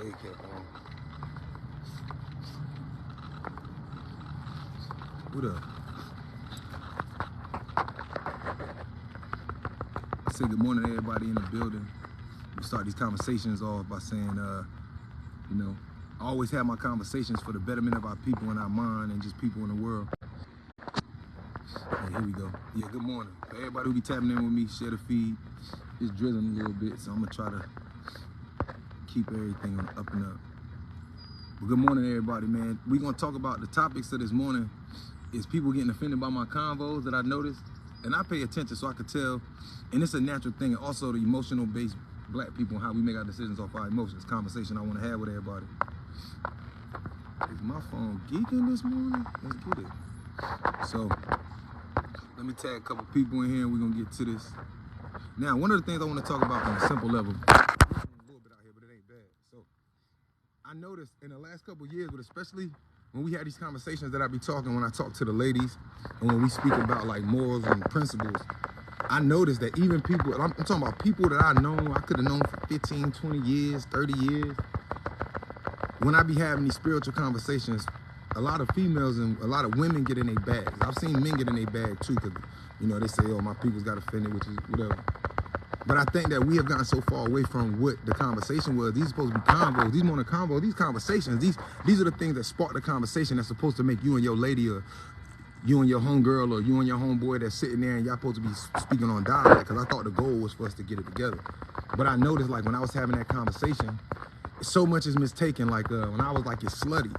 Hey, kept on. What up? Say good morning to everybody in the building. We start these conversations off by saying, you know, I always have my conversations for the betterment of our people and our mind and just people in the world. Hey, here we go. Yeah, good morning. For everybody who be tapping in with me, share the feed. It's drizzling a little bit, so I'm gonna try to keep everything up and up. Well, good morning, everybody, man. We're gonna talk about the topics of this morning is people getting offended by my convos that I noticed. And I pay attention so I could tell, and it's a natural thing, and also the emotional based black people and how we make our decisions off our emotions. Conversation I want to have with everybody. Is my phone geeking this morning? Let's get it. So, let me tag a couple people in here and we're going to get to this. Now, one of the things I want to talk about on a simple level, a little bit out here, but it ain't bad. So, I noticed in the last couple of years, but especially when we had these conversations that I be talking, when I talk to the ladies, and when we speak about like morals and principles, I noticed that even people, I'm talking about people that I know, I could have known for 15, 20 years, 30 years. When I be having these spiritual conversations, a lot of females and a lot of women get in their bags. I've seen men get in their bag too, because, you know, they say, oh, my people's got offended, which is whatever. But I think that we have gotten so far away from what the conversation was. These are supposed to be convos. These morning convos, these conversations, these are the things that spark the conversation that's supposed to make you and your lady, or you and your homegirl, or you and your homeboy that's sitting there and y'all supposed to be speaking on dialect, because I thought the goal was for us to get it together. But I noticed, like, when I was having that conversation, so much is mistaken. Like, when I was like, it's slutty,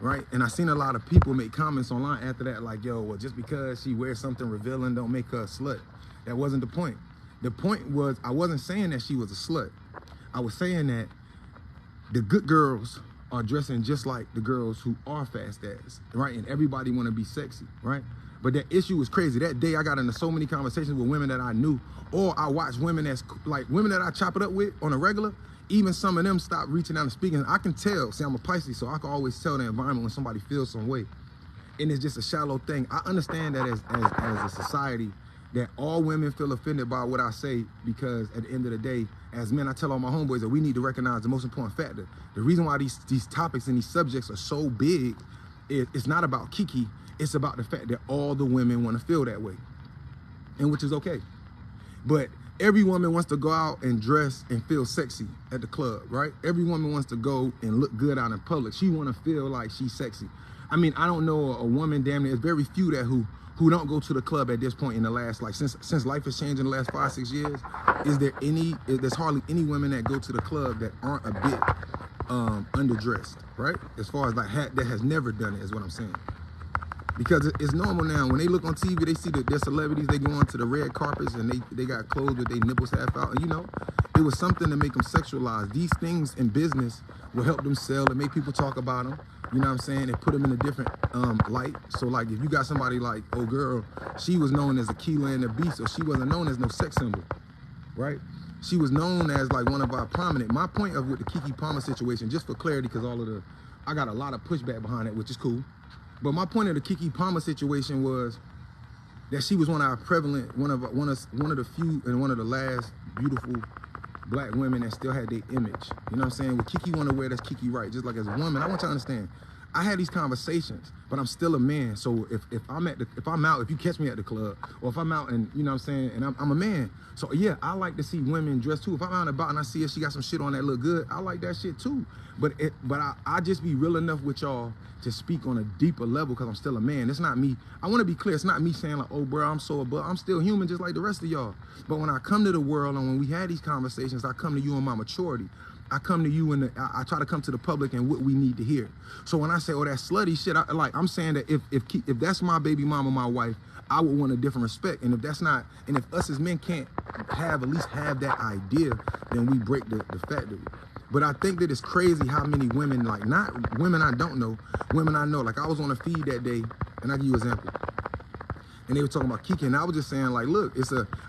right? And I seen a lot of people make comments online after that, like, yo, well, just because she wears something revealing don't make her a slut. That wasn't the point. The point was, I wasn't saying that she was a slut. I was saying that the good girls are dressing just like the girls who are fast ass, right? And everybody want to be sexy, right? But that issue was crazy. That day I got into so many conversations with women that I knew, or I watched women that's like women that I chop it up with on a regular. Even some of them stopped reaching out and speaking. I can tell, see, I'm a Pisces, so I can always tell the environment when somebody feels some way. And it's just a shallow thing. I understand that as a society, that all women feel offended by what I say, because at the end of the day, as men, I tell all my homeboys that we need to recognize the most important factor. The reason why these topics and these subjects are so big, it's not about Kiki, it's about the fact that all the women want to feel that way, and which is okay. But every woman wants to go out and dress and feel sexy at the club, right? Every woman wants to go and look good out in public. She want to feel like she's sexy. I mean, I don't know a woman, damn near, it's very few that who don't go to the club at this point in the last, like, since life has changed in the last 5-6 years. There's hardly any women that go to the club that aren't a bit underdressed, right? As far as like that has never done it, is what I'm saying. Because it's normal now. When they look on TV, they see that their celebrities, they go onto the red carpets and they got clothes with their nipples half out. And you know, it was something to make them sexualized. These things in business will help them sell and make people talk about them. You know what I'm saying? And put them in a different light. So like, if you got somebody like, oh girl, she was known as a Keela and the Beast, or she wasn't known as no sex symbol, right? She was known as like one of our prominent. My point of with the Keke Palmer situation, just for clarity, because I got a lot of pushback behind it, which is cool. But my point of the Keke Palmer situation was that she was one of our prevalent, one of the few and one of the last beautiful black women that still had their image. You know what I'm saying? What Keke want to wear, that's Keke right. Just like as a woman, I want you to understand, I had these conversations, but I'm still a man. So if I'm out, if you catch me at the club, or if I'm out and, you know what I'm saying, and I'm a man. So yeah, I like to see women dressed too. If I'm out and about and I see her, she got some shit on that look good, I like that shit too. But I just be real enough with y'all to speak on a deeper level, because I'm still a man. It's not me. I want to be clear. It's not me saying like, oh, bro, I'm so above. I'm still human just like the rest of y'all. But when I come to the world and when we had these conversations, I come to you in my maturity. I come to you and I try to come to the public and what we need to hear. So when I say, oh, that slutty shit, I'm saying that if that's my baby mama, my wife, I would want a different respect. And if that's not, and if us as men can't at least have that idea, then we break the factory. But I think that it's crazy how many women, like, not women I don't know, women I know. Like, I was on a feed that day, and I'll give you an example. And they were talking about Keke, and I was just saying, like, look,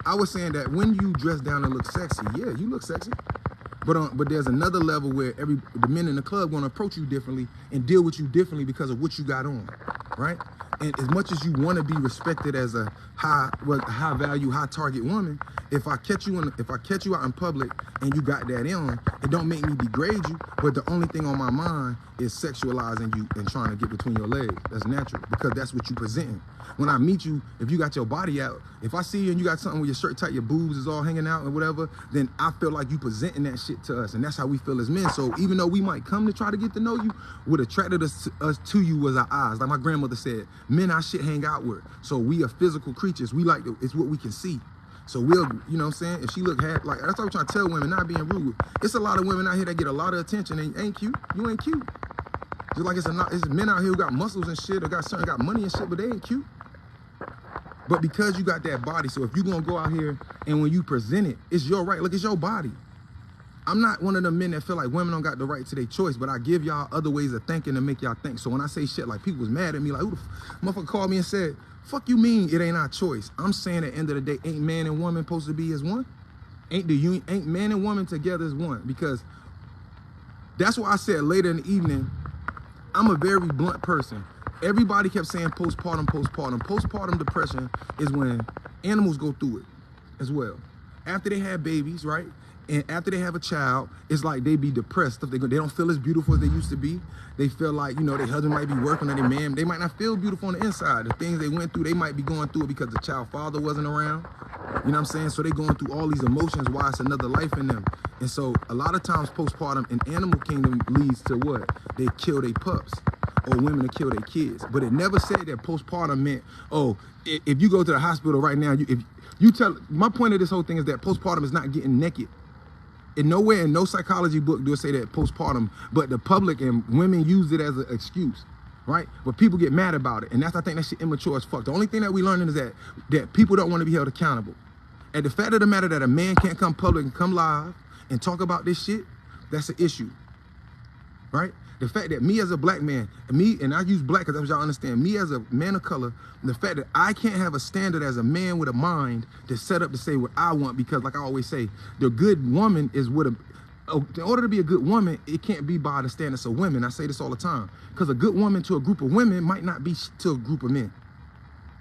I was saying that when you dress down and look sexy, yeah, you look sexy. But there's another level where the men in the club gonna approach you differently and deal with you differently because of what you got on, right? And as much as you want to be respected as a high value, high target woman, if I catch you out in public and you got that on, it don't make me degrade you. But the only thing on my mind is sexualizing you and trying to get between your legs. That's natural because that's what you presenting. When I meet you, if you got your body out, if I see you and you got something with your shirt tight, your boobs is all hanging out or whatever, then I feel like you presenting that shit to us, and that's how we feel as men. So even though we might come to try to get to know you, what attracted us to you was our eyes. Like my grandmother said, men our shit hang outward. So we are physical creatures. We like it's what we can see. So we'll, you know what I'm saying? If she look like that's what I'm trying to tell women, not being rude. It's a lot of women out here that get a lot of attention and ain't cute. You ain't cute. Just like it's men out here who got muscles and shit or got money and shit, but they ain't cute. But because you got that body, so if you gonna go out here and when you present it, it's your right. Look, it's your body. I'm not one of the men that feel like women don't got the right to their choice, but I give y'all other ways of thinking to make y'all think. So when I say shit like people was mad at me, like who the motherfucker called me and said, fuck you mean it ain't our choice? I'm saying at the end of the day, ain't man and woman supposed to be as one? Ain't man and woman together as one? Because that's why I said later in the evening, I'm a very blunt person. Everybody kept saying postpartum. Postpartum depression is when animals go through it as well. After they have babies, right? And after they have a child, it's like they be depressed. They don't feel as beautiful as they used to be. They feel like, you know, their husband might be working on their man. They might not feel beautiful on the inside. The things they went through, they might be going through it because the child father wasn't around. You know what I'm saying? So they going through all these emotions while it's another life in them. And so a lot of times postpartum in animal kingdom leads to what? They kill their pups. Or women to kill their kids. But it never said that postpartum meant, oh, if you go to the hospital right now, my point of this whole thing is that postpartum is not getting naked. And nowhere in no psychology book do it say that postpartum, but the public and women use it as an excuse, right? But people get mad about it. And I think that shit immature as fuck. The only thing that we learning is that people don't want to be held accountable. And the fact of the matter that a man can't come public and come live and talk about this shit, that's an issue, right? The fact that me as a black man, and I use black because that's what y'all understand, me as a man of color, the fact that I can't have a standard as a man with a mind to set up to say what I want, because like I always say, the good woman is in order to be a good woman, it can't be by the standards of women. I say this all the time, because a good woman to a group of women might not be to a group of men,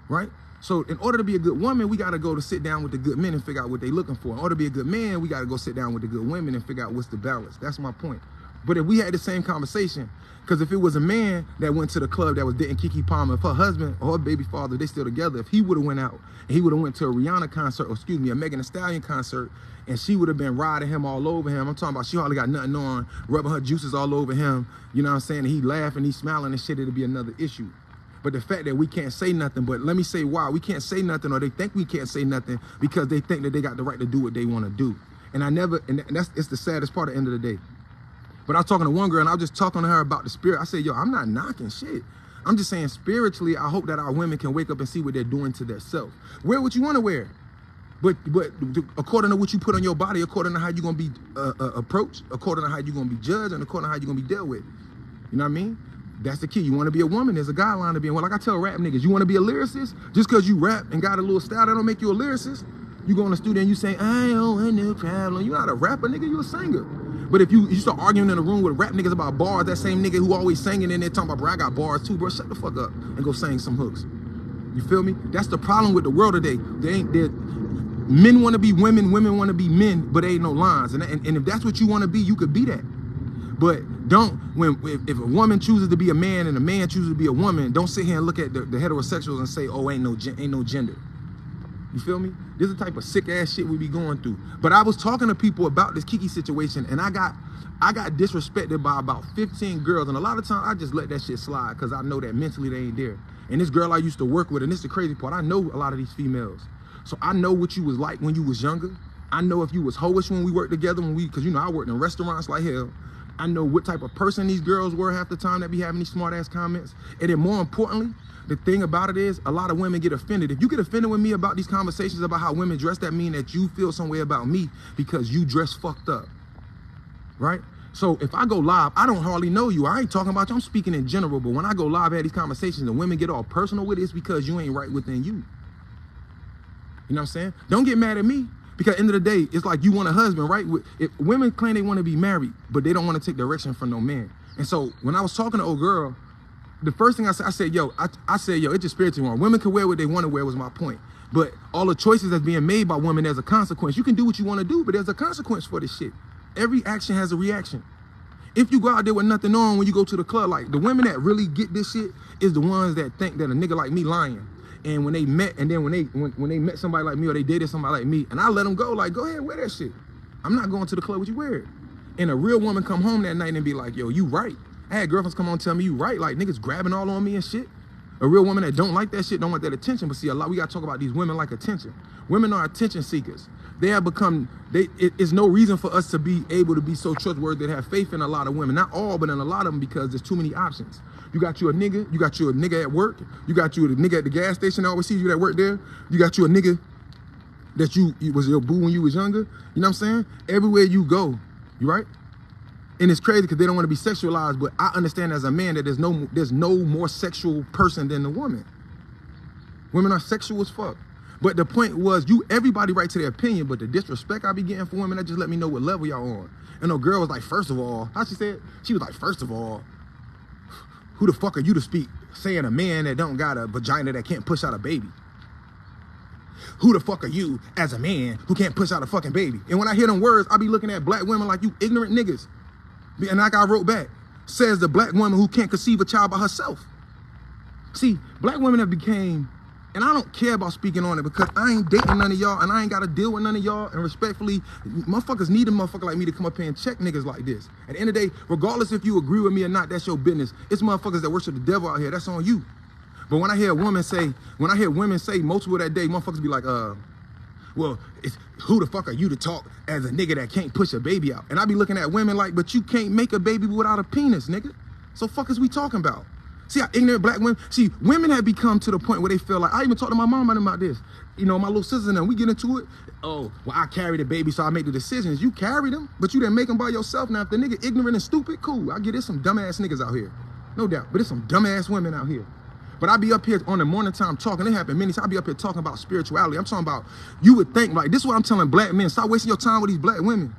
right? So in order to be a good woman, we got to go to sit down with the good men and figure out what they're looking for. In order to be a good man, we got to go sit down with the good women and figure out what's the balance. That's my point. But if we had the same conversation, because if it was a man that went to the club that was dating Keke Palmer, if her husband or her baby father, they still together, if he would have went out and he would have went to a Rihanna concert, or excuse me, a Megan Thee Stallion concert, and she would have been riding him all over him, I'm talking about she hardly got nothing on, rubbing her juices all over him, you know what I'm saying, and he laughing, he smiling and shit, it'd be another issue. But the fact that we can't say nothing, but let me say why. We can't say nothing, or they think we can't say nothing because they think that they got the right to do what they want to do. And it's the saddest part at the end of the day. But I was talking to one girl, and I was just talking to her about the spirit. I said, yo, I'm not knocking shit. I'm just saying spiritually, I hope that our women can wake up and see what they're doing to themselves. Wear what you want to wear. But according to what you put on your body, according to how you're going to be approached, according to how you're going to be judged, and according to how you're going to be dealt with. You know what I mean? That's the key. You want to be a woman, there's a guideline to be. Well, like I tell rap niggas, you want to be a lyricist? Just because you rap and got a little style, that don't make you a lyricist. You go in the studio and you say, I don't want no problem. You're not a rapper, nigga, you a singer. But if you start arguing in a room with rap niggas about bars, that same nigga who always singing in there talking about, bro, I got bars too, bro, shut the fuck up and go sing some hooks. You feel me? That's the problem with the world today. Men want to be women, women want to be men, but there ain't no lines. And if that's what you want to be, you could be that. But if a woman chooses to be a man and a man chooses to be a woman, don't sit here and look at the heterosexuals and say, oh, ain't no gender. You feel me? This is the type of sick ass shit we be going through. But I was talking to people about this Keke situation, and I got disrespected by about 15 girls, and a lot of times I just let that shit slide because I know that mentally they ain't there. And this girl I used to work with, and this is the crazy part, I know a lot of these females. So I know what you was like when you was younger. I know if you was hoish when we worked together, because you know I worked in restaurants like hell. I know what type of person these girls were half the time that be having these smart ass comments. And then more importantly, the thing about it is a lot of women get offended. If you get offended with me about these conversations about how women dress, that mean that you feel some way about me because you dress fucked up, right? So if I go live, I don't hardly know you. I ain't talking about you, I'm speaking in general. But when I go live, I have these conversations and women get all personal with it, it's because you ain't right within you. You know what I'm saying? Don't get mad at me. Because at the end of the day, it's like you want a husband, right? If women claim they want to be married, but they don't want to take direction from no man. And so when I was talking to old girl, the first thing I said, yo, it's just spiritual wrong. Women can wear what they want to wear was my point. But all the choices that's being made by women, there's a consequence. You can do what you want to do, but there's a consequence for this shit. Every action has a reaction. If you go out there with nothing on when you go to the club, like the women that really get this shit is the ones that think that a nigga like me lying. And when they met, and then when they met somebody like me or they dated somebody like me, and I let them go, like, go ahead, wear that shit. I'm not going to the club with you, wear it. And a real woman come home that night and be like, yo, you right. I had girlfriends come on and tell me you right, like niggas grabbing all on me and shit. A real woman that don't like that shit, don't want that attention. But see, we gotta talk about these women like attention. Women are attention seekers. They have become, it's no reason for us to be able to be so trustworthy that have faith in a lot of women. Not all, but in a lot of them, because there's too many options. You got you a nigga at work, you got you a nigga at the gas station that always sees you that work there, you got you a nigga that you was your boo when you was younger, you know what I'm saying? Everywhere you go, you right? And it's crazy because they don't want to be sexualized, but I understand as a man that there's no more sexual person than the woman. Women are sexual as fuck. But the point was, everybody right to their opinion, but the disrespect I be getting from women, that just let me know what level y'all on. And the girl was like, first of all, how she said? She was like, first of all, who the fuck are you to speak saying a man that don't got a vagina that can't push out a baby? Who the fuck are you as a man who can't push out a fucking baby? And when I hear them words, I be looking at black women like, you ignorant niggas. And like I wrote back, says the black woman who can't conceive a child by herself. See, black women have became, and I don't care about speaking on it because I ain't dating none of y'all and I ain't got to deal with none of y'all. And respectfully, motherfuckers need a motherfucker like me to come up here and check niggas like this. At the end of the day, regardless if you agree with me or not, that's your business. It's motherfuckers that worship the devil out here. That's on you. But when I hear women say multiple that day, motherfuckers be like, well, who the fuck are you to talk as a nigga that can't push a baby out? And I be looking at women like, but you can't make a baby without a penis, nigga. So fuck is we talking about? See how ignorant black women, see, women have become to the point where they feel like, I even talked to my mom about this. You know, my little sisters and them, we get into it. Oh, well, I carried the baby, so I make the decisions. You carried them, but you didn't make them by yourself. Now, if the nigga ignorant and stupid, cool. I get it, some dumbass niggas out here. No doubt, but there's some dumbass women out here. But I be up here on the morning time talking. It happened many times. I be up here talking about spirituality. I'm talking about, you would think, like, this is what I'm telling black men. Stop wasting your time with these black women.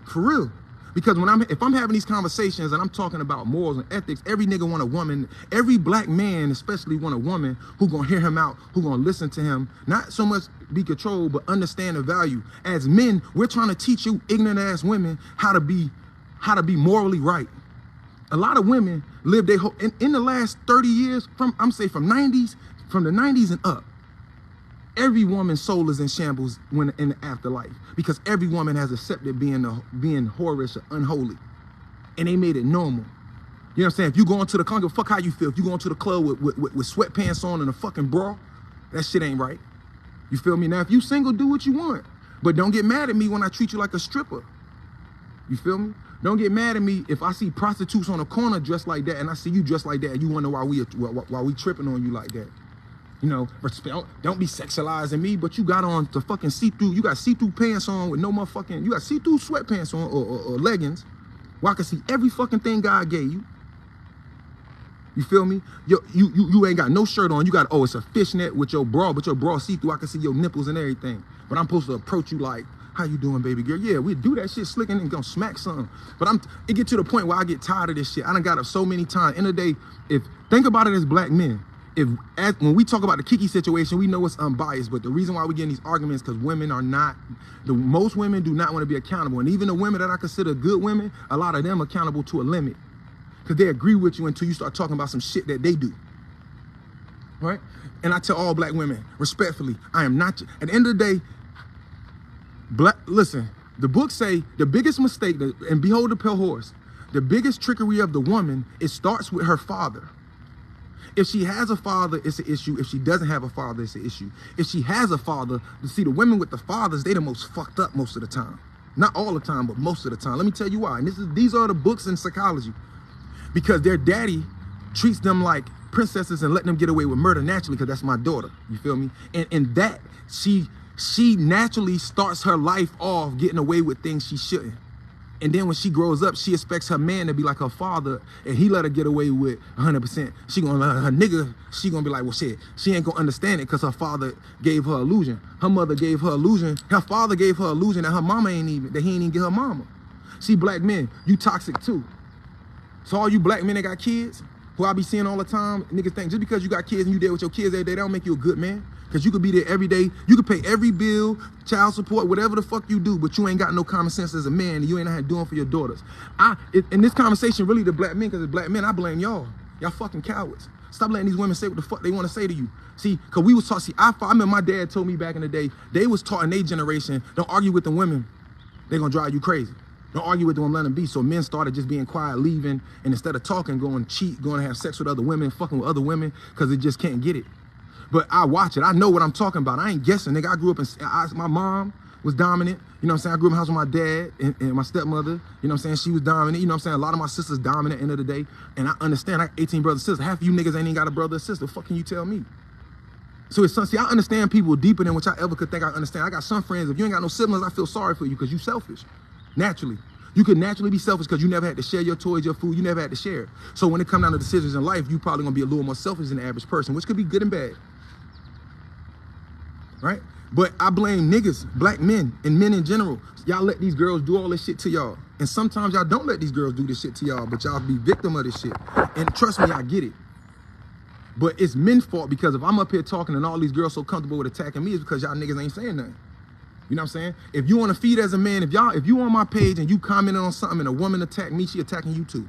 For real. Because if I'm having these conversations and I'm talking about morals and ethics, every nigga want a woman. Every black man especially want a woman who gonna hear him out, who gonna listen to him. Not so much be controlled, but understand the value. As men, we're trying to teach you ignorant ass women how to be morally right. A lot of women live their whole, in the last 30 years, from the 90s and up, every woman's soul is in shambles when in the afterlife, because every woman has accepted being whorish or unholy, and they made it normal. You know what I'm saying? If you go into the club, fuck how you feel. If you go into the club with sweatpants on and a fucking bra, that shit ain't right. You feel me? Now, if you single, do what you want, but don't get mad at me when I treat you like a stripper. You feel me? Don't get mad at me if I see prostitutes on the corner dressed like that and I see you dressed like that and you wonder why we tripping on you like that. You know, don't be sexualizing me, but you got on the fucking see-through, you got see-through pants on with no motherfucking, you got see-through sweatpants on or leggings where I can see every fucking thing God gave you. You feel me? You ain't got no shirt on. You got, it's a fishnet with your bra, but your bra see-through. I can see your nipples and everything. But I'm supposed to approach you like, how you doing, baby girl? Yeah, we do that shit slick and gonna smack something. But it get to the point where I get tired of this shit. I done got up so many times. In the day, think about it as black men. When we talk about the Kiki situation, we know it's unbiased, but the reason why we get in these arguments because most women do not want to be accountable. And even the women that I consider good women, a lot of them accountable to a limit. Because they agree with you until you start talking about some shit that they do. Right? And I tell all black women, respectfully, I am not, at the end of the day, listen, the books say the biggest mistake, and behold the pale horse, the biggest trickery of the woman, it starts with her father. If she has a father, it's an issue. If she doesn't have a father, it's an issue. If she has a father, see, the women with the fathers, they the most fucked up most of the time. Not all the time, but most of the time. Let me tell you why. And these are the books in psychology. Because their daddy treats them like princesses and let them get away with murder naturally, because that's my daughter. You feel me? And that, she naturally starts her life off getting away with things she shouldn't. And then when she grows up, she expects her man to be like her father, and he let her get away with 100%. She gonna let her nigga, she gonna be like, well, shit, she ain't gonna understand it because her father gave her illusion. Her mother gave her illusion. Her father gave her illusion that her mama ain't even, that he ain't even get her mama. See, black men, you toxic too. So all you black men that got kids, who I be seeing all the time, niggas think just because you got kids and you there with your kids every day, that don't make you a good man. Because you could be there every day. You could pay every bill, child support, whatever the fuck you do, but you ain't got no common sense as a man, and you ain't had doing for your daughters. In this conversation, really the black men, because as black men, I blame y'all. Y'all fucking cowards. Stop letting these women say what the fuck they want to say to you. See, because we was taught, see, I remember my dad told me back in the day, they was taught in their generation, don't argue with the women. They're going to drive you crazy. Don't argue with them, let them be. So men started just being quiet, leaving, and instead of talking, going cheat, going to have sex with other women, fucking with other women, because they just can't get it. But I watch it. I know what I'm talking about. I ain't guessing, nigga. I grew up my mom was dominant. You know what I'm saying? I grew up in the house with my dad and my stepmother. You know what I'm saying? She was dominant. You know what I'm saying? A lot of my sisters dominant at the end of the day. And I understand. I got 18 brothers and sisters. Half of you niggas ain't even got a brother or sister. What the fuck can you tell me? So it's see, I understand people deeper than what y'all ever could think I understand. I got some friends. If you ain't got no siblings, I feel sorry for you because you selfish. Naturally. You could naturally be selfish because you never had to share your toys, your food. You never had to share. So when it comes down to decisions in life, you probably going to be a little more selfish than the average person, which could be good and bad. Right? But I blame niggas, black men, and men in general. Y'all let these girls do all this shit to y'all. And sometimes y'all don't let these girls do this shit to y'all, but y'all be victim of this shit. And trust me, I get it. But it's men's fault because if I'm up here talking and all these girls so comfortable with attacking me, it's because y'all niggas ain't saying nothing. You know what I'm saying? If you on a feed as a man, if you on my page and you commenting on something and a woman attack me, she attacking you too.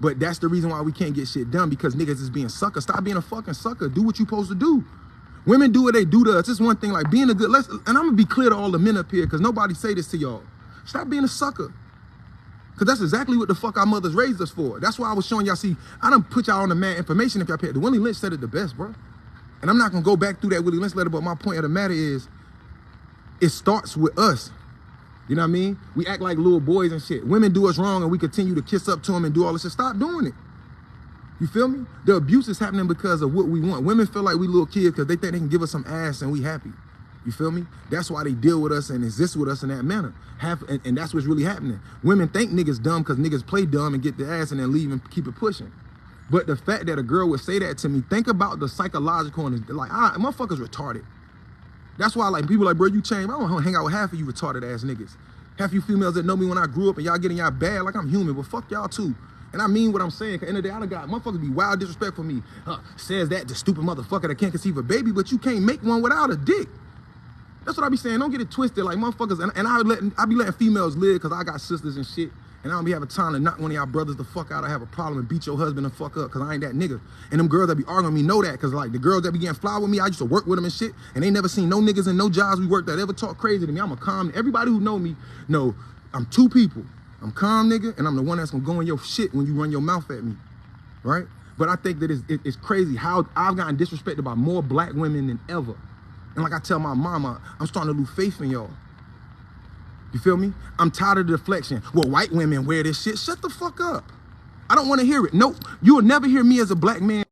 But that's the reason why we can't get shit done, because niggas is being suckers. Stop being a fucking sucker. Do what you supposed to do. Women do what they do to us. It's one thing, like being a good, and I'm gonna be clear to all the men up here because nobody say this to y'all. Stop being a sucker. Because that's exactly what the fuck our mothers raised us for. That's why I was showing y'all, see, I done put y'all on the mad information if y'all pay. The Willie Lynch said it the best, bro. And I'm not gonna go back through that Willie Lynch letter, but my point of the matter is, it starts with us. You know what I mean? We act like little boys and shit. Women do us wrong and we continue to kiss up to them and do all this shit. Stop doing it. You feel me? The abuse is happening because of what we want. Women feel like we little kids because they think they can give us some ass and we happy. You feel me? That's why they deal with us and exist with us in that manner. And that's what's really happening. Women think niggas dumb because niggas play dumb and get the ass and then leave and keep it pushing. But the fact that a girl would say that to me, think about the psychological and like, motherfuckers retarded. That's why like people like, bro, you changed. I don't want to hang out with half of you retarded ass niggas. Half of you females that know me when I grew up and y'all getting y'all bad like I'm human, but fuck y'all too. And I mean what I'm saying, because at the end of the day, I done got motherfuckers be wild disrespectful for me. Says that the stupid motherfucker that can't conceive a baby, but you can't make one without a dick. That's what I be saying. Don't get it twisted, like motherfuckers. And I be letting females live because I got sisters and shit. And I don't be having time to knock one of y'all brothers the fuck out or have a problem and beat your husband the fuck up because I ain't that nigga. And them girls that be arguing with me know that, because like the girls that be getting fly with me, I used to work with them and shit. And they never seen no niggas and no jobs we worked that ever talk crazy to me. I'm a calm. Everybody who know me know I'm two people. I'm calm nigga, and I'm the one that's gonna go in your shit when you run your mouth at me, right? But I think that it's crazy how I've gotten disrespected by more black women than ever. And like I tell my mama, I'm starting to lose faith in y'all. You feel me? I'm tired of the deflection. Well, white women wear this shit. Shut the fuck up. I don't want to hear it. Nope. You will never hear me as a black man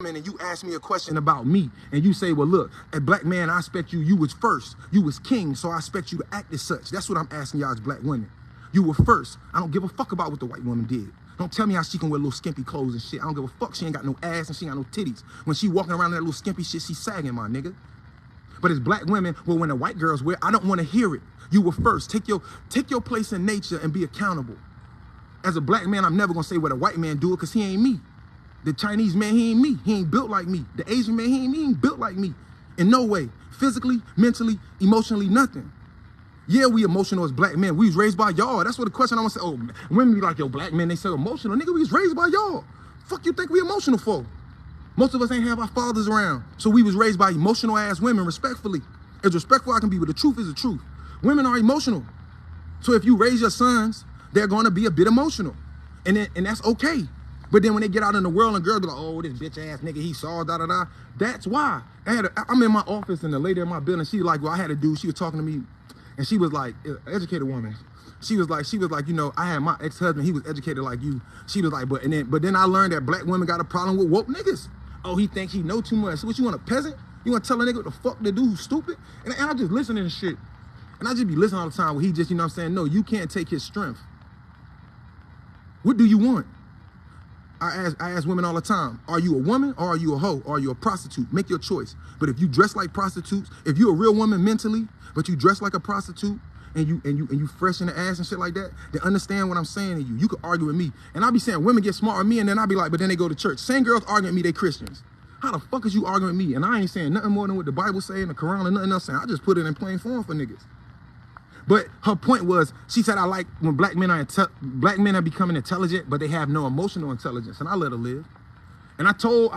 and you ask me a question about me and you say, well, look, a black man, I expect you was first. You was king, so I expect you to act as such. That's what I'm asking y'all as black women. You were first. I don't give a fuck about what the white woman did. Don't tell me how she can wear little skimpy clothes and shit. I don't give a fuck. She ain't got no ass and she ain't got no titties. When she walking around in that little skimpy shit, she's sagging, my nigga. But as black women, well, when the white girls wear, I don't want to hear it. You were first. Take your place in nature and be accountable. As a black man, I'm never gonna say what a white man do it because he ain't me. The Chinese man, he ain't me. He ain't built like me. The Asian man, he ain't built like me. In no way. Physically, mentally, emotionally, nothing. Yeah, we emotional as black men. We was raised by y'all. That's what the question I want to say. Oh, women be like, yo, black men, they say emotional. Nigga, we was raised by y'all. Fuck you think we emotional for? Most of us ain't have our fathers around. So we was raised by emotional ass women, respectfully. As respectful I can be, but the truth is the truth. Women are emotional. So if you raise your sons, they're gonna be a bit emotional. And that's okay. But then when they get out in the world and girls be like, oh, this bitch ass nigga, he saw, da da da. That's why. I'm in my office and the lady in my building, she like, well, I had a dude, she was talking to me. And she was like, educated woman. She was like, you know, I had my ex-husband, he was educated like you. She was like, but then I learned that black women got a problem with woke niggas. Oh, he thinks he know too much. So what, you want a peasant? You want to tell a nigga what the fuck to do who's stupid? And I just listen to this shit. And I just be listening all the time where he just, you know what I'm saying? No, you can't take his strength. What do you want? I ask women all the time, are you a woman or are you a hoe or are you a prostitute? Make your choice. But if you dress like prostitutes, if you're a real woman mentally, but you dress like a prostitute and you fresh in the ass and shit like that, then understand what I'm saying to you. You could argue with me. And I'll be saying women get smart with me, and then I'll be like, but then they go to church. Same girls arguing with me, they Christians. How the fuck is you arguing with me? And I ain't saying nothing more than what the Bible say and the Quran and nothing else saying. I just put it in plain form for niggas. But her point was, she said, I like when black men are becoming intelligent, but they have no emotional intelligence. And I let her live. And I told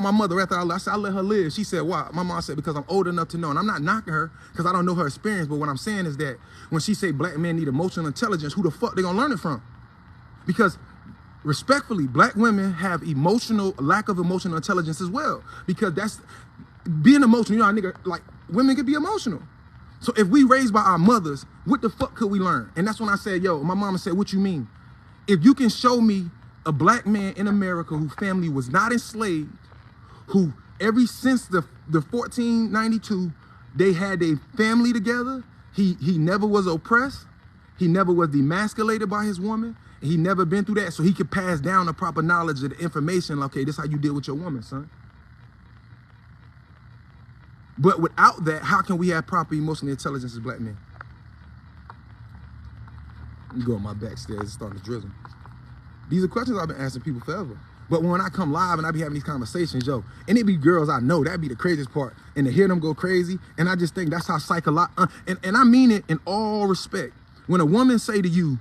my mother after I left, I said, I let her live. She said, why? My mom said, because I'm old enough to know. And I'm not knocking her because I don't know her experience. But what I'm saying is that when she say black men need emotional intelligence, who the fuck they gonna learn it from? Because respectfully, black women have lack of emotional intelligence as well. Because that's being emotional. You know, nigga, like women can be emotional. So if we raised by our mothers, what the fuck could we learn? And that's when I said, yo, my mama said, what you mean? If you can show me a black man in America whose family was not enslaved, who ever since the 1492, they had a family together, he never was oppressed, he never was demasculated by his woman, and he never been through that, so he could pass down the proper knowledge of the information, like, okay, this is how you deal with your woman, son. But without that, how can we have proper emotional intelligence as black men? Let me go on my backstairs and start to drizzle. These are questions I've been asking people forever. But when I come live and I be having these conversations, yo, and it be girls I know, that'd be the craziest part. And to hear them go crazy, and I just think that's how psychological, and I mean it in all respect. When a woman say to you,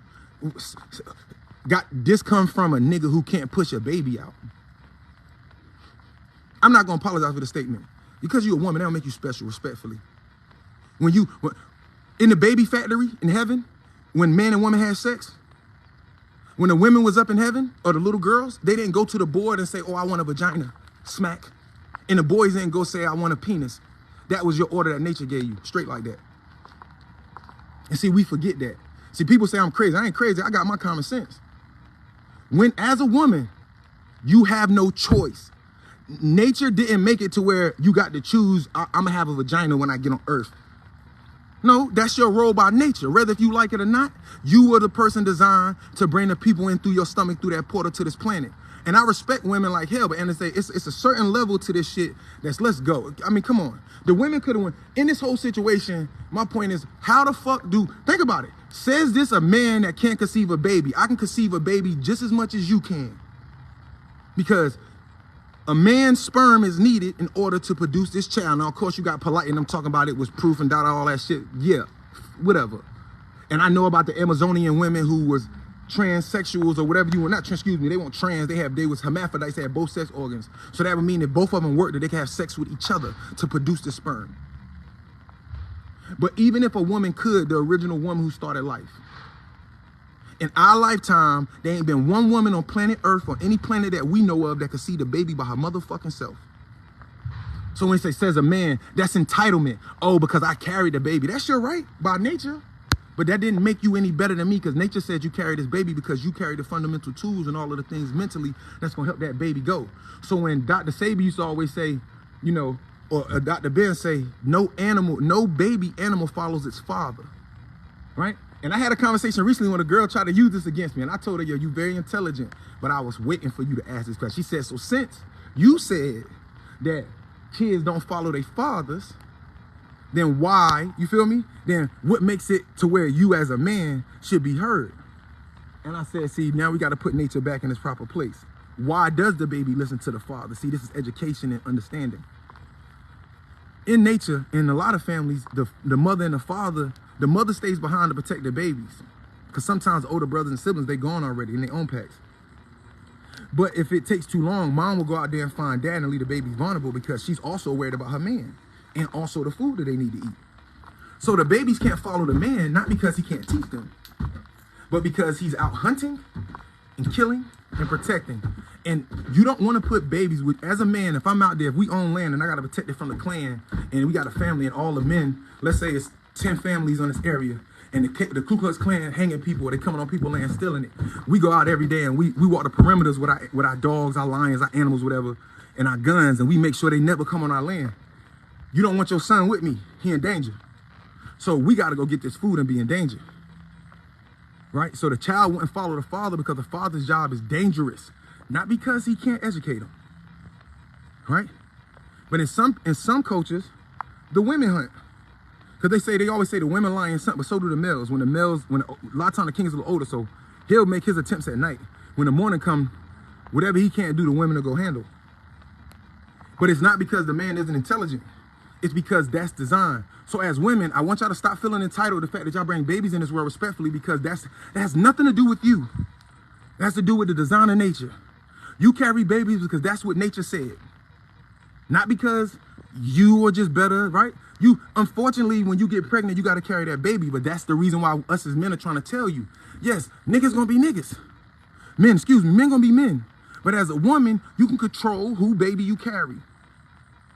this come from a nigga who can't push a baby out. I'm not gonna apologize for the statement. Because you're a woman, that don't make you special, respectfully. In the baby factory in heaven, when man and woman had sex, when the women was up in heaven, or the little girls, they didn't go to the board and say, oh, I want a vagina, smack. And the boys didn't go say, I want a penis. That was your order that nature gave you, straight like that. And see, we forget that. See, people say I'm crazy. I ain't crazy, I got my common sense. When, as a woman, you have no choice. Nature didn't make it to where you got to choose, I'm gonna have a vagina when I get on earth. No, that's your role by nature. Whether if you like it or not, you were the person designed to bring the people in through your stomach, through that portal to this planet. And I respect women like hell, but it's a certain level to this shit that's, let's go. I mean, come on. The women could have won. In this whole situation, my point is, how the fuck think about it. Says this a man that can't conceive a baby. I can conceive a baby just as much as you can. Because a man's sperm is needed in order to produce this child. Now, of course, you got polite, and I'm talking about it was proof and data, all that shit. Yeah, whatever. And I know about the Amazonian women who was transsexuals or whatever you want. Not, excuse me, they weren't trans. They was hermaphrodites. They had both sex organs. So that would mean that both of them worked, that they could have sex with each other to produce the sperm. But even if a woman could, the original woman who started life, in our lifetime, there ain't been one woman on planet Earth or any planet that we know of that could see the baby by her motherfucking self. So when it says a man, that's entitlement. Oh, because I carried the baby. That's your right by nature. But that didn't make you any better than me, because nature said you carry this baby because you carry the fundamental tools and all of the things mentally that's going to help that baby go. So when Dr. Sabi used to always say, you know, or Dr. Ben say, no baby animal follows its father, right? And I had a conversation recently when a girl tried to use this against me, and I told her, yo, you very intelligent, but I was waiting for you to ask this question. She said, so since you said that kids don't follow their fathers, then why, you feel me? Then what makes it to where you as a man should be heard? And I said, see, now we got to put nature back in its proper place. Why does the baby listen to the father? See, this is education and understanding. In nature, in a lot of families, the mother and the mother stays behind to protect their babies. Because sometimes older brothers and siblings, they gone already in their own packs. But if it takes too long, mom will go out there and find dad and leave the baby vulnerable because she's also worried about her man and also the food that they need to eat. So the babies can't follow the man, not because he can't teach them, but because he's out hunting and killing and protecting. And you don't want to put babies with, as a man, if I'm out there, if we own land and I got to protect it from the clan, and we got a family and all the men, let's say it's 10 families on this area, and the Ku Klux Klan hanging people, or they coming on people's land stealing it. We go out every day and we walk the perimeters with our dogs, our lions, our animals, whatever, and our guns, and we make sure they never come on our land. You don't want your son with me. He in danger. So we got to go get this food and be in danger. right? So the child wouldn't follow the father because the father's job is dangerous, not because he can't educate them, right? But in some cultures, the women hunt. Because they always say the women lie in something, but so do the males. A lot of times the king is a little older, so he'll make his attempts at night. When the morning comes, whatever he can't do, the women will go handle. But it's not because the man isn't intelligent. It's because that's design. So as women, I want y'all to stop feeling entitled to the fact that y'all bring babies in this world respectfully, because that has nothing to do with you. It has to do with the design of nature. You carry babies because that's what nature said. Not because you are just better, right? Unfortunately, when you get pregnant, you got to carry that baby. But that's the reason why us as men are trying to tell you, yes, niggas gonna be niggas. Men gonna be men. But as a woman, you can control who baby you carry,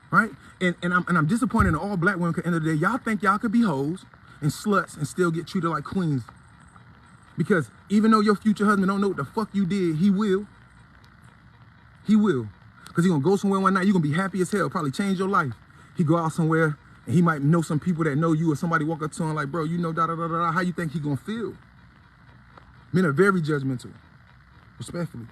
right? And I'm disappointed in all black women, because at the end of the day, y'all think y'all could be hoes and sluts and still get treated like queens. Because even though your future husband don't know what the fuck you did, he will. He will. Because he gonna go somewhere one night, you're gonna be happy as hell, probably change your life. He go out somewhere, and he might know some people that know you, or somebody walk up to him like, bro, you know, da-da-da-da-da, how you think he gonna feel? Men are very judgmental, respectfully.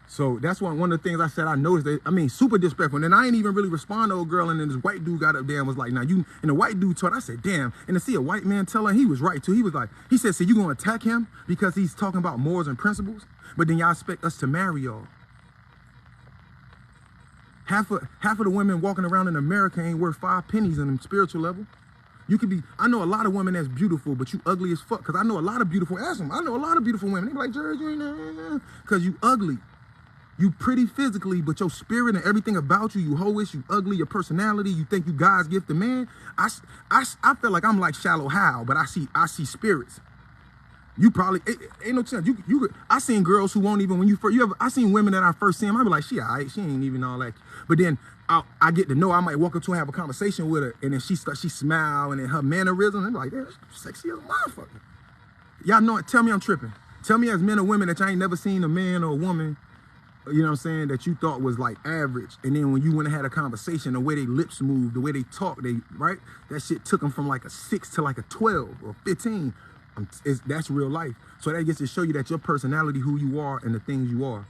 So that's one of the things I said I noticed. Super disrespectful. And I ain't even really respond to a girl, and then this white dude got up there and was like, and the white dude told, I said, damn. And to see a white man tell her, he was right too. He said, so you gonna attack him because he's talking about morals and principles? But then y'all expect us to marry y'all. Half of the women walking around in America ain't worth 5 pennies on the spiritual level. I know a lot of women that's beautiful, but you ugly as fuck. Because I know a lot of beautiful, ask them, I know a lot of beautiful women. They be like, George, you ain't, because you ugly. You pretty physically, but your spirit and everything about you, you hoish, you ugly, your personality, you think you God's gifted man. I feel like I'm like Shallow Hal, but I see spirits. You probably, ain't no chance. I seen girls who won't even, I seen women that I first seen them, I be like, she all right, she ain't even all that. But then I get to know, I might walk up to her and have a conversation with her, and then she smile, and then her mannerisms, and be like, damn, she's sexy as a motherfucker. Y'all know it, tell me I'm tripping. Tell me as men or women that y'all ain't never seen a man or a woman, you know what I'm saying, that you thought was like average. And then when you went and had a conversation, the way they lips moved, the way they talk, right? That shit took them from like a 6 to like a 12 or 15. That's real life. So that gets to show you that your personality, who you are, and the things you are.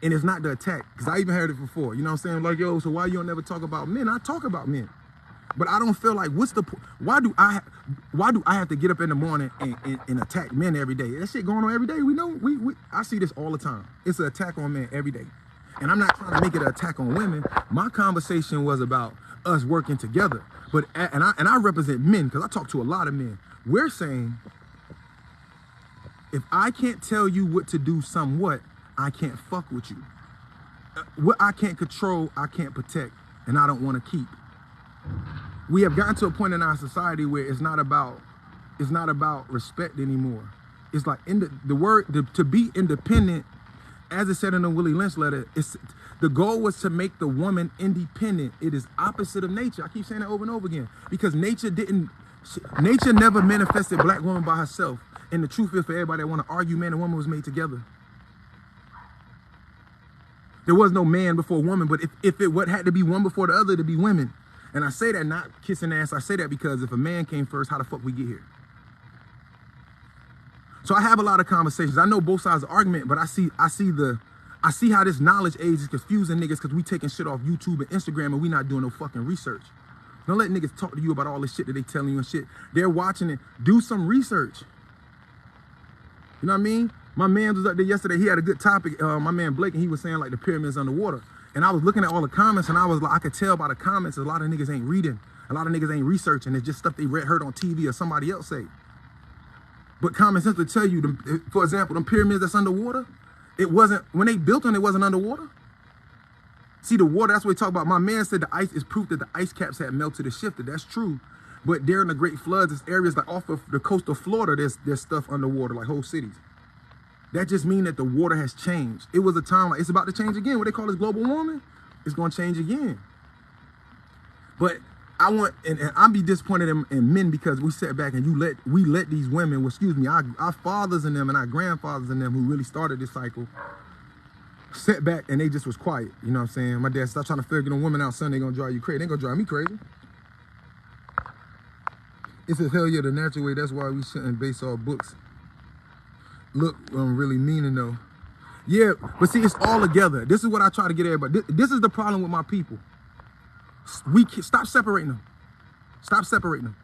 And it's not the attack, because I even heard it before. You know what I'm saying? Like, yo, so why you don't never talk about men? I talk about men. But I don't feel like, why do I have to get up in the morning and attack men every day? That shit going on every day. We know, I see this all the time. It's an attack on men every day. And I'm not trying to make it an attack on women. My conversation was about us working together. And I represent men, because I talk to a lot of men. We're saying, if I can't tell you what to do somewhat, I can't fuck with you. What I can't control, I can't protect, and I don't want to keep. We have gotten to a point in our society where it's not about respect anymore. It's like to be independent, as it said in the Willie Lynch letter, the goal was to make the woman independent. It is opposite of nature. I keep saying that over and over again, because nature never manifested black woman by herself. And the truth is, for everybody that want to argue, man and woman was made together. There was no man before woman, but if it had to be one before the other, to be women. And I say that not kissing ass. I say that because if a man came first, how the fuck we get here? So I have a lot of conversations. I know both sides of the argument, but I see how this knowledge age is confusing niggas, because we taking shit off YouTube and Instagram and we not doing no fucking research. Don't let niggas talk to you about all this shit that they telling you and shit. They're watching it. Do some research. You know what I mean? My man was up there yesterday. He had a good topic. My man Blake, and he was saying like the pyramids underwater. And I was looking at all the comments, and I was like, I could tell by the comments, a lot of niggas ain't reading. A lot of niggas ain't researching. It's just stuff they heard on TV or somebody else say. But common sense will tell you, for example, them pyramids that's underwater, when they built them, it wasn't underwater. See, the water, that's what we talk about. My man said the ice is proof that the ice caps had melted and shifted. That's true. But during the Great Floods, there's areas like off of the coast of Florida, there's stuff underwater, like whole cities. That just means that the water has changed. It was a time like it's about to change again. What they call this global warming, it's going to change again. But I want, and I'd be disappointed in men, because we sat back and we let these women, well, excuse me, our fathers and them and our grandfathers and them who really started this cycle, sat back and they just was quiet. You know what I'm saying? My dad, stop trying to figure the women out, son, they gonna drive you crazy. They gonna drive me crazy. It says, hell yeah, the natural way. That's why we shouldn't base our books look really meaning though. Yeah, but see, it's all together. This is what I try to get everybody. This is the problem with my people. Stop separating them. Stop separating them.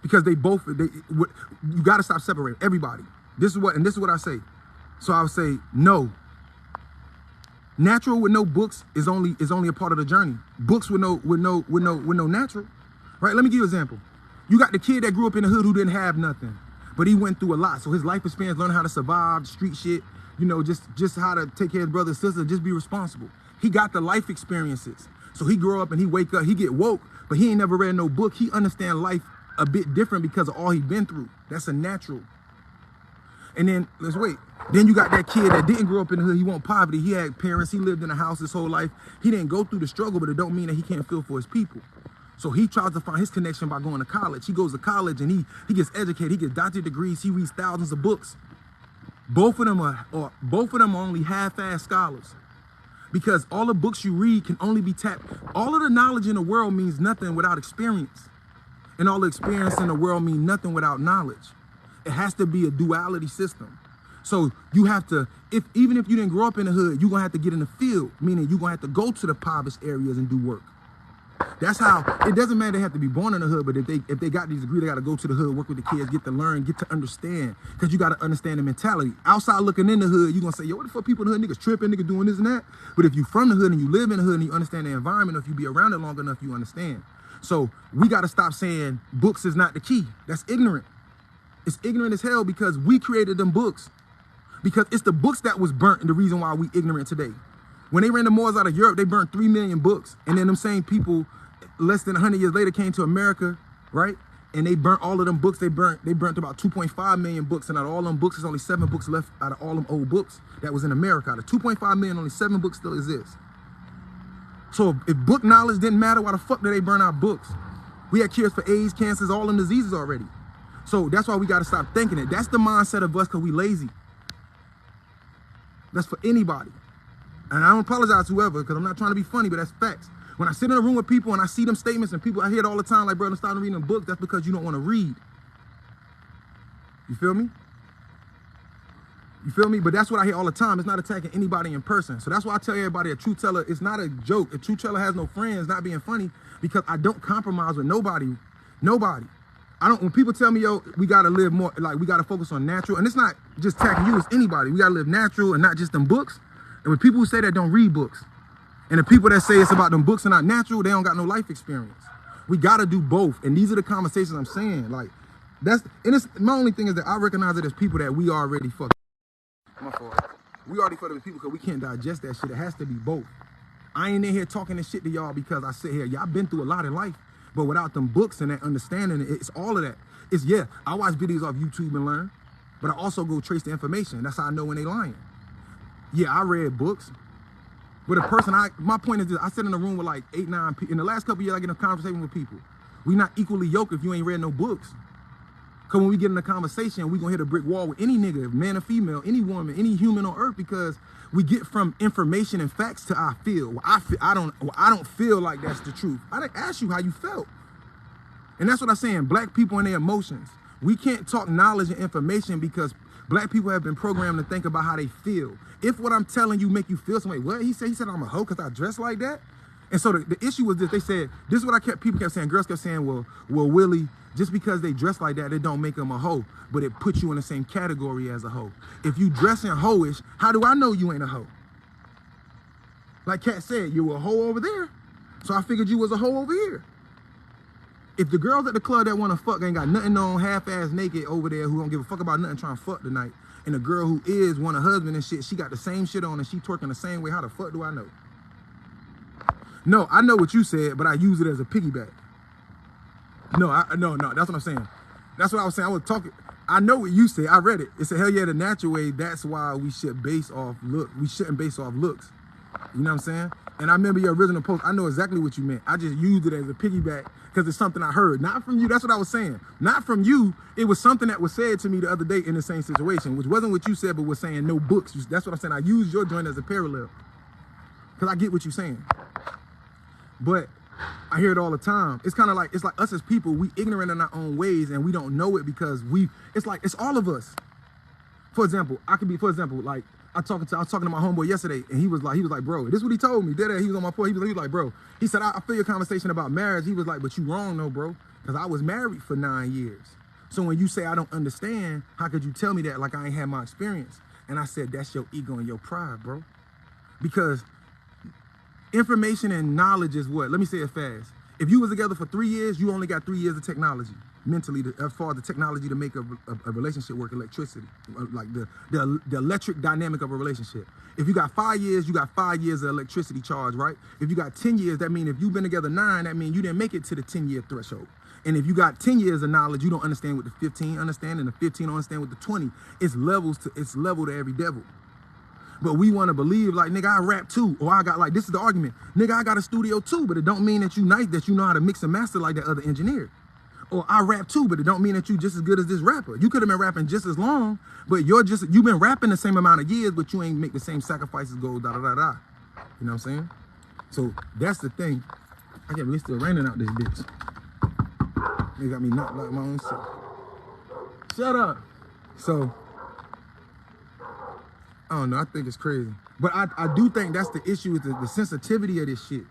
Because you got to stop separating everybody. This is what I say. So I would say no. Natural with no books is only a part of the journey. Books with no natural, right? Let me give you an example. You got the kid that grew up in the hood who didn't have nothing, but he went through a lot. So his life experience, learning how to survive, street shit, you know, just how to take care of his brother and sister, just be responsible. He got the life experiences. So he grew up and he wake up, he get woke, but he ain't never read no book. He understand life a bit different because of all he been through. That's a natural. And then, let's wait. Then you got that kid that didn't grow up in the hood. He want poverty. He had parents. He lived in a house his whole life. He didn't go through the struggle, but it don't mean that he can't feel for his people. So he tries to find his connection by going to college. He goes to college and he gets educated. He gets doctorate degrees. He reads thousands of books. Both of them are only half-ass scholars. Because all the books you read can only be tapped. All of the knowledge in the world means nothing without experience. And all the experience in the world means nothing without knowledge. It has to be a duality system. So you have to, even if you didn't grow up in the hood, you're gonna have to get in the field, meaning you're gonna have to go to the impoverished areas and do work. That's how, it doesn't matter they have to be born in the hood, but if they got these degrees, they gotta go to the hood, work with the kids, get to learn, get to understand, because you gotta understand the mentality. Outside looking in the hood, you're gonna say, yo, what the fuck people in the hood, niggas tripping, niggas doing this and that. But if you from the hood and you live in the hood and you understand the environment, or if you be around it long enough, you understand. So we gotta stop saying books is not the key. That's ignorant. It's ignorant as hell because we created them books. Because it's the books that was burnt and the reason why we ignorant today. When they ran the Moors out of Europe, they burnt 3 million books. And then them same people, less than 100 years later, came to America, right? And they burnt all of them books. They burnt about 2.5 million books. And out of all them books, there's only 7 books left out of all them old books that was in America. Out of 2.5 million, only 7 books still exist. So if book knowledge didn't matter, why the fuck did they burn our books? We had cures for AIDS, cancers, all them diseases already. So that's why we got to stop thinking it. That's the mindset of us because we lazy. That's for anybody. And I don't apologize to whoever because I'm not trying to be funny, but that's facts. When I sit in a room with people and I see them statements and people, I hear it all the time, like, bro, I'm starting reading books. That's because you don't want to read. You feel me? You feel me? But that's what I hear all the time. It's not attacking anybody in person. So that's why I tell everybody a true teller, it's not a joke. A true teller has no friends, not being funny, because I don't compromise with nobody. Nobody. When people tell me, yo, we gotta live more, like we gotta focus on natural, and it's not just attacking you, it's anybody. We gotta live natural and not just them books. And with people who say that don't read books, and the people that say it's about them books and not natural, they don't got no life experience. We gotta do both. And these are the conversations I'm saying. Like, my only thing is that I recognize it as people that we already fucked. My fault. We already fucked with people because we can't digest that shit. It has to be both. I ain't in here talking this shit to y'all because I sit here, y'all been through a lot in life. But without them books and that understanding, it's all of that. It's, yeah, I watch videos off YouTube and learn, but I also go trace the information. That's how I know when they lying. Yeah, I read books, but my point is this, I sit in a room with like 8, 9 people. In the last couple of years, I get in a conversation with people. We not equally yoked if you ain't read no books. Because when we get in a conversation, we gonna hit a brick wall with any nigga, man or female, any woman, any human on earth, because we get from information and facts to I feel. I don't feel like that's the truth. I didn't ask you how you felt. And that's what I'm saying, black people and their emotions. We can't talk knowledge and information because black people have been programmed to think about how they feel. If what I'm telling you make you feel some way, what? He said I'm a hoe because I dress like that? And so the issue was this, they said, this is what people kept saying, girls kept saying, well, Willie, just because they dress like that, it don't make them a hoe, but it puts you in the same category as a hoe. If you dressing hoish, how do I know you ain't a hoe? Like Cat said, you were a hoe over there, so I figured you was a hoe over here. If the girls at the club that want to fuck ain't got nothing on, half-ass naked over there, who don't give a fuck about nothing, trying to fuck tonight, and the girl who is want a husband and shit, she got the same shit on and she twerking the same way, how the fuck do I know? No, I know what you said, but I use it as a piggyback. No, that's what I'm saying. That's what I was saying. I was talking. I know what you said. I read it. It said, hell yeah, the natural way. That's why we should base off look. We shouldn't base off looks. You know what I'm saying? And I remember your original post. I know exactly what you meant. I just used it as a piggyback because it's something I heard. Not from you. That's what I was saying. Not from you. It was something that was said to me the other day in the same situation, which wasn't what you said, but was saying no books. That's what I'm saying. I used your joint as a parallel because I get what you're saying. But I hear it all the time. It's kind of like, it's like us as people, we ignorant in our own ways and we don't know it because it's all of us. For example, like I was talking to my homeboy yesterday, and he was like, bro, this is what he told me. He was on my point. He was like, bro, he said, I feel your conversation about marriage. He was like, but you wrong, though, bro, because I was married for 9 years. So when you say I don't understand, how could you tell me that like I ain't had my experience? And I said, that's your ego and your pride, bro. Because information and knowledge is what? Let me say it fast. If you was together for 3 years, you only got 3 years of technology, mentally, as far as the technology to make a relationship work, electricity, like the electric dynamic of a relationship. If you got 5 years, you got 5 years of electricity charge, right? If you got 10 years, that means if you've been together 9, that means you didn't make it to the 10-year threshold. And if you got 10 years of knowledge, you don't understand what the 15 understand, and the 15 don't understand what the 20. It's level to every devil. But we want to believe like, nigga, I rap too. Or I got like, this is the argument. Nigga, I got a studio too, but it don't mean that you nice, that you know how to mix and master like that other engineer. Or I rap too, but it don't mean that you just as good as this rapper. You could have been rapping just as long, but you've been rapping the same amount of years, but you ain't make the same sacrifices, go da da da da. You know what I'm saying? So that's the thing. I can't believe it's still raining out this bitch. They got me knocked like my own self. Shut up. So, I don't know, I think it's crazy. But I do think that's the issue, is the sensitivity of this shit.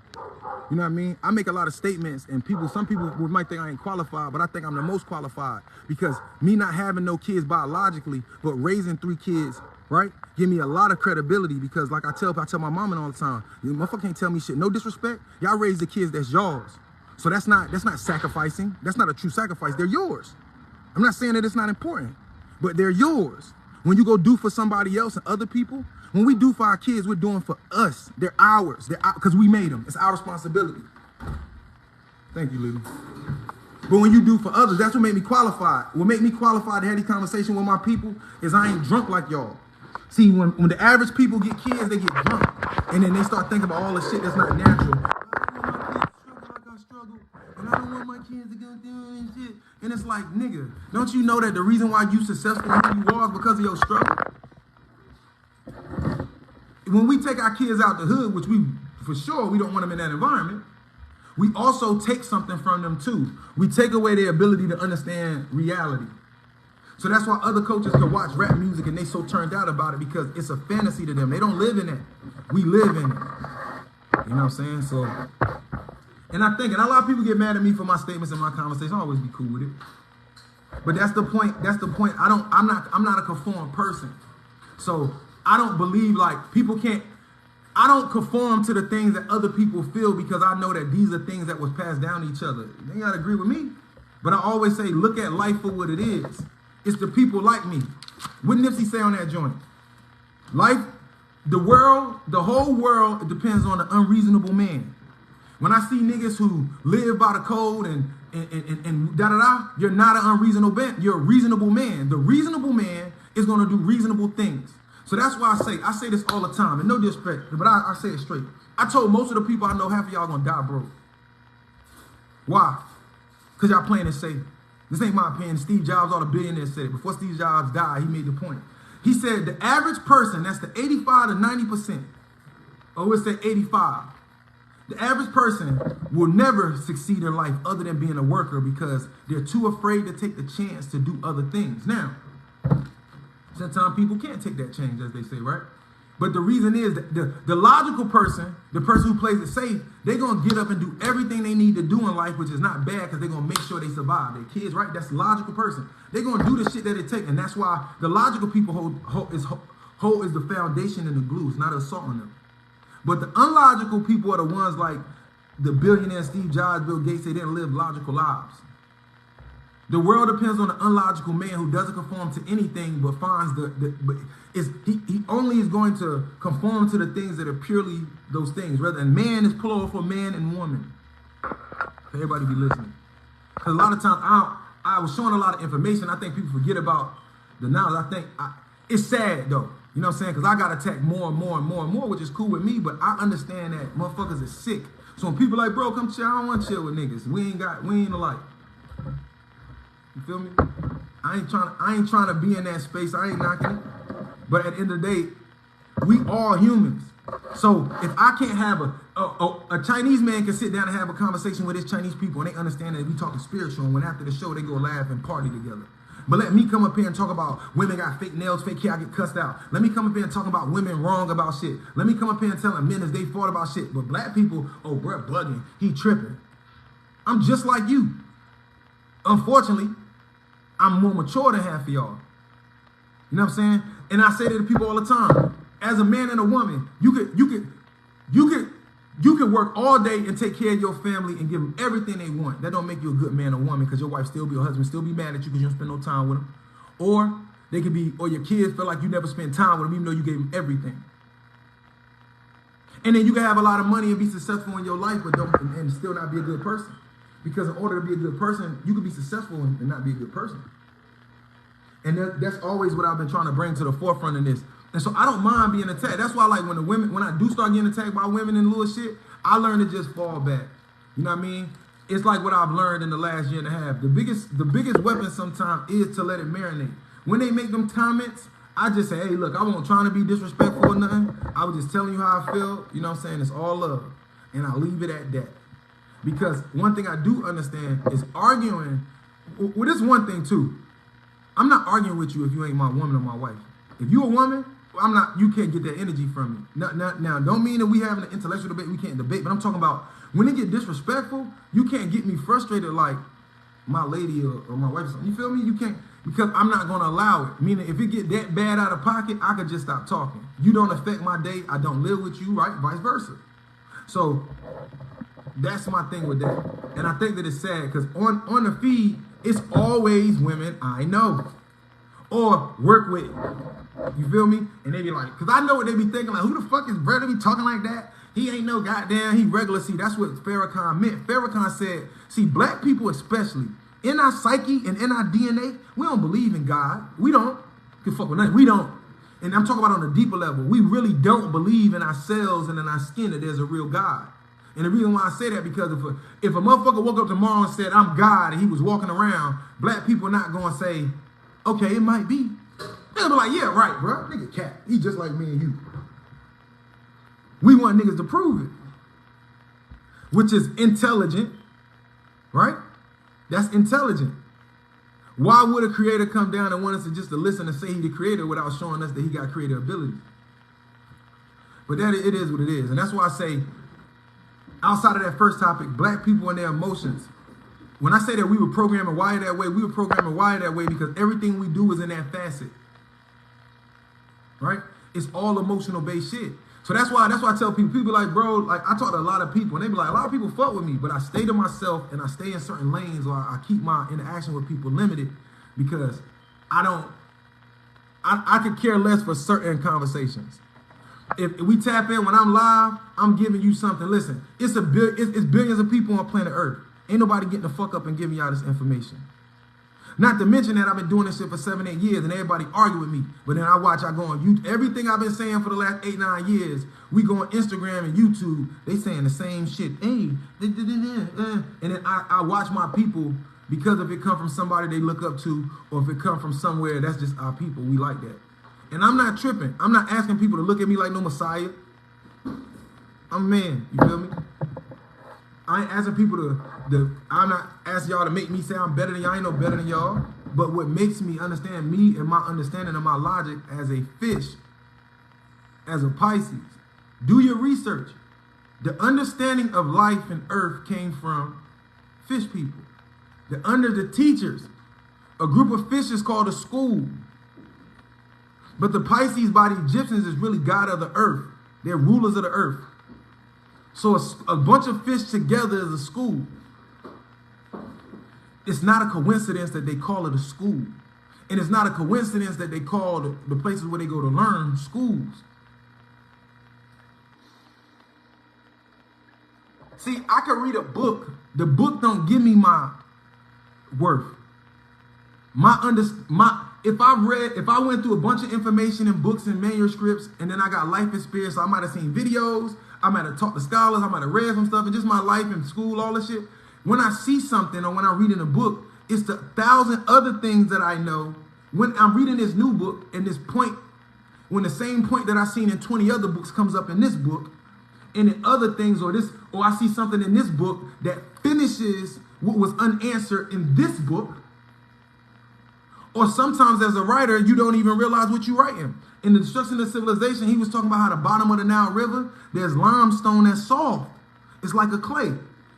You know what I mean? I make a lot of statements, and some people might think I ain't qualified, but I think I'm the most qualified, because me not having no kids biologically, but raising 3 kids, right, give me a lot of credibility, because like I tell my mama all the time, you motherfucker can't tell me shit. No disrespect. Y'all raise the kids, that's yours. So that's not sacrificing. That's not a true sacrifice. They're yours. I'm not saying that it's not important, but they're yours. When you go do for somebody else and other people, when we do for our kids, we're doing for us. They're ours. Because we made them. It's our responsibility. Thank you, Lily. But when you do for others, that's what made me qualified. What made me qualified to have these conversations with my people is I ain't drunk like y'all. See, when the average people get kids, they get drunk. And then they start thinking about all the shit that's not natural. And I don't want my kids to go through and shit. And it's like, nigga, don't you know that the reason why you successful who you are is because of your struggle? When we take our kids out the hood, which we don't want them in that environment, we also take something from them too. We take away their ability to understand reality. So that's why other coaches can watch rap music and they so turned out about it, because it's a fantasy to them. They don't live in it. We live in it. You know what I'm saying? So, and I think, and a lot of people get mad at me for my statements and my conversations. I'll always be cool with it. But that's the point. That's the point. I'm not a conformed person. So I don't believe like I don't conform to the things that other people feel, because I know that these are things that was passed down to each other. They gotta agree with me. But I always say, look at life for what it is. It's the people like me. What did Nipsey say on that joint? Life, the whole world, it depends on the unreasonable man. When I see niggas who live by the code and da-da-da, you're not an unreasonable man. You're a reasonable man. The reasonable man is going to do reasonable things. So that's why I say this all the time, and no disrespect, but I say it straight. I told most of the people I know, half of y'all going to die broke. Why? Because y'all playing it safe. This ain't my opinion. Steve Jobs, all the billionaires said it. Before Steve Jobs died, he made the point. He said the average person, that's the 85 to 90%, or let's say 85, the average person will never succeed in life other than being a worker, because they're too afraid to take the chance to do other things. Now, sometimes people can't take that change, as they say, right? But the reason is that the logical person, the person who plays it safe, they're going to get up and do everything they need to do in life, which is not bad, because they're going to make sure they survive. Their kids, right? That's the logical person. They're going to do the shit that it takes. And that's why the logical people hold is the foundation and the glue. It's not assault on them. But the unlogical people are the ones like the billionaire Steve Jobs, Bill Gates. They didn't live logical lives. The world depends on the unlogical man who doesn't conform to anything, but finds he only is going to conform to the things that are purely those things. Rather, and man is plural for man and woman. Everybody be listening. Because a lot of times I was showing a lot of information. I think people forget about the knowledge. It's sad though. You know what I'm saying? Because I got attacked more and more and more and more, which is cool with me, but I understand that motherfuckers are sick. So when people like, bro, come chill, I don't want to chill with niggas. We ain't alike. You feel me? I ain't trying to be in that space. I ain't knocking it. But at the end of the day, we all humans. So if I can't have a Chinese man can sit down and have a conversation with his Chinese people, and they understand that we talking spiritual, and when after the show they go laugh and party together. But let me come up here and talk about women got fake nails, fake hair, I get cussed out. Let me come up here and talk about women wrong about shit. Let me come up here and tell men is they fault about shit. But black people, oh, bruh, bugging, he tripping. I'm just like you. Unfortunately, I'm more mature than half of y'all. You know what I'm saying? And I say that to people all the time. As a man and a woman, you could work all day and take care of your family and give them everything they want. That don't make you a good man or woman, because your wife still be, your husband still be mad at you because you don't spend no time with them. Or they could be, or your kids feel like you never spend time with them even though you gave them everything. And then you can have a lot of money and be successful in your life, but and still not be a good person. Because in order to be a good person, you can be successful and not be a good person. And that's always what I've been trying to bring to the forefront of this. And so I don't mind being attacked. That's why, like, when I do start getting attacked by women and little shit, I learn to just fall back. You know what I mean? It's like what I've learned in the last year and a half. The biggest weapon sometimes is to let it marinate. When they make them comments, I just say, hey, look, I wasn't trying to be disrespectful or nothing. I was just telling you how I feel. You know what I'm saying? It's all love. And I leave it at that. Because one thing I do understand is arguing. Well, this one thing too. I'm not arguing with you if you ain't my woman or my wife. If you a woman, I'm not. You can't get that energy from me. Now, don't mean that we having an intellectual debate. We can't debate. But I'm talking about when it get disrespectful. You can't get me frustrated like my lady or my wife or something. You feel me? You can't, because I'm not gonna allow it. Meaning, if it get that bad out of pocket, I could just stop talking. You don't affect my day. I don't live with you, right? Vice versa. So that's my thing with that. And I think that it's sad because on the feed, it's always women I know or work with. You feel me? And they be like, because I know what they be thinking, like, who the fuck is Brother be talking like that? He ain't no goddamn, he regular. See, that's what Farrakhan meant. Farrakhan said, see, black people especially, in our psyche and in our DNA, we don't believe in God. We don't. Can fuck with nothing. We don't. And I'm talking about on a deeper level. We really don't believe in ourselves and in our skin that there's a real God. And the reason why I say that, because if a motherfucker woke up tomorrow and said, I'm God, and he was walking around, black people not going to say, okay, it might be. They'll be like, yeah, right, bro. Nigga cat. He just like me and you. We want niggas to prove it. Which is intelligent, right? That's intelligent. Why would a creator come down and want us to just to listen and say he's the creator without showing us that he got creative ability? But that it is what it is. And that's why I say, outside of that first topic, black people and their emotions. When I say that we were programmed and wired that way, we were programmed and wired that way because everything we do is in that facet. Right? It's all emotional based shit. So that's why I tell people like, bro, like I talk to a lot of people and they be like, a lot of people fuck with me, but I stay to myself and I stay in certain lanes, or I keep my interaction with people limited because I could care less for certain conversations. If we tap in when I'm live, I'm giving you something. Listen, it's billions of people on planet Earth. Ain't nobody getting the fuck up and giving y'all this information. Not to mention that I've been doing this shit for 7-8 years and everybody argue with me. But then I go on YouTube. Everything I've been saying for the last 8-9 years, we go on Instagram and YouTube, they saying the same shit. Hey, and then I watch my people, because if it come from somebody they look up to, or if it come from somewhere, that's just our people. We like that. And I'm not tripping. I'm not asking people to look at me like no messiah. I'm a man. You feel me? I ain't asking people I'm not asking y'all to make me say I'm better than y'all. I ain't no better than y'all. But what makes me understand me and my understanding of my logic as a fish, as a Pisces, do your research. The understanding of life and earth came from fish people. Under the teachers, a group of fishes called a school. But the Pisces by the Egyptians is really God of the earth. They're rulers of the earth. So a bunch of fish together is a school. It's not a coincidence that they call it a school. And it's not a coincidence that they call the places where they go to learn schools. See, I could read a book. The book don't give me my worth. If I went through a bunch of information in books and manuscripts, and then I got life experience, so I might have seen videos, I might have talked to scholars, I might have read some stuff, and just my life in school, all this shit. When I see something or when I read in a book, it's the 1,000 other things that I know. When I'm reading this new book and this point, when the same point that I seen in 20 other books comes up in this book, and in other things, or I see something in this book that finishes what was unanswered in this book, Or sometimes as a writer, you don't even realize what you're writing. In The Destruction of Civilization, he was talking about how the bottom of the Nile River, there's limestone that's soft. It's like a clay.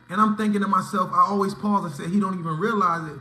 And I'm thinking to myself, I always pause and say, he don't even realize it.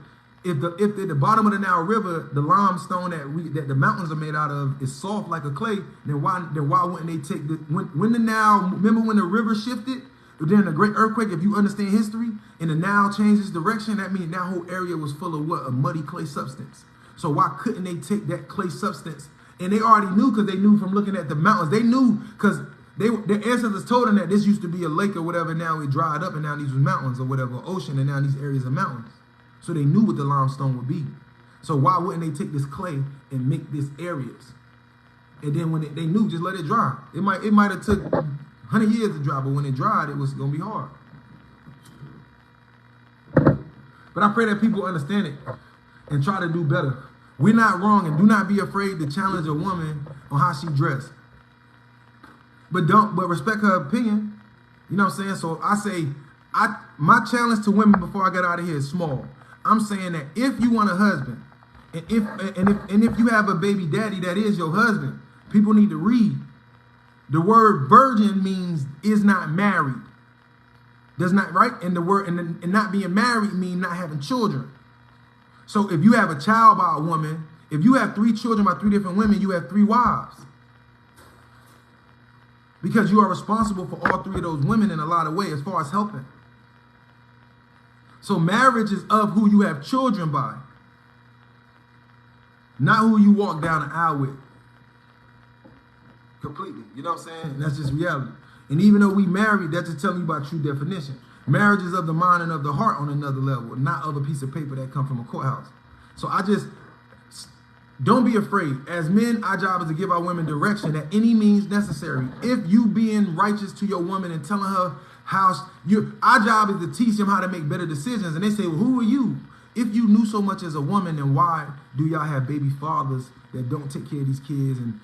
If the bottom of the Nile River, the limestone that the mountains are made out of is soft like a clay, then why wouldn't they take when the Nile, remember when the river shifted during the great earthquake, if you understand history, and the Nile changed its direction, that means that whole area was full of what? A muddy clay substance. So why couldn't they take that clay substance? And they already knew, because they knew from looking at the mountains. They knew because their ancestors told them that this used to be a lake or whatever. Now it dried up and now these were mountains or whatever, ocean, and now these areas are mountains. So they knew what the limestone would be. So why wouldn't they take this clay and make this areas? And then when they knew, just let it dry. It might have took 100 years to dry, but when it dried, it was going to be hard. But I pray that people understand it and try to do better. We're not wrong, and do not be afraid to challenge a woman on how she dressed. But respect her opinion. You know what I'm saying? So I say, my challenge to women before I get out of here is small. I'm saying that if you want a husband, and if you have a baby daddy that is your husband, people need to read. The word virgin means is not married. Does not, right? And the word and not being married means not having children. So if you have a child by a woman, if you have 3 children by 3 different women, you have 3 wives. Because you are responsible for all 3 of those women in a lot of ways as far as helping. So marriage is of who you have children by, not who you walk down the aisle with. Completely. You know what I'm saying? And that's just reality. And even though we married, that's just telling you about true definition. Marriage is of the mind and of the heart on another level, not of a piece of paper that comes from a courthouse. So don't be afraid. As men, our job is to give our women direction at any means necessary. If you being righteous to your woman and telling her our job is to teach them how to make better decisions. And they say, well, who are you? If you knew so much as a woman, then why do y'all have baby fathers that don't take care of these kids? And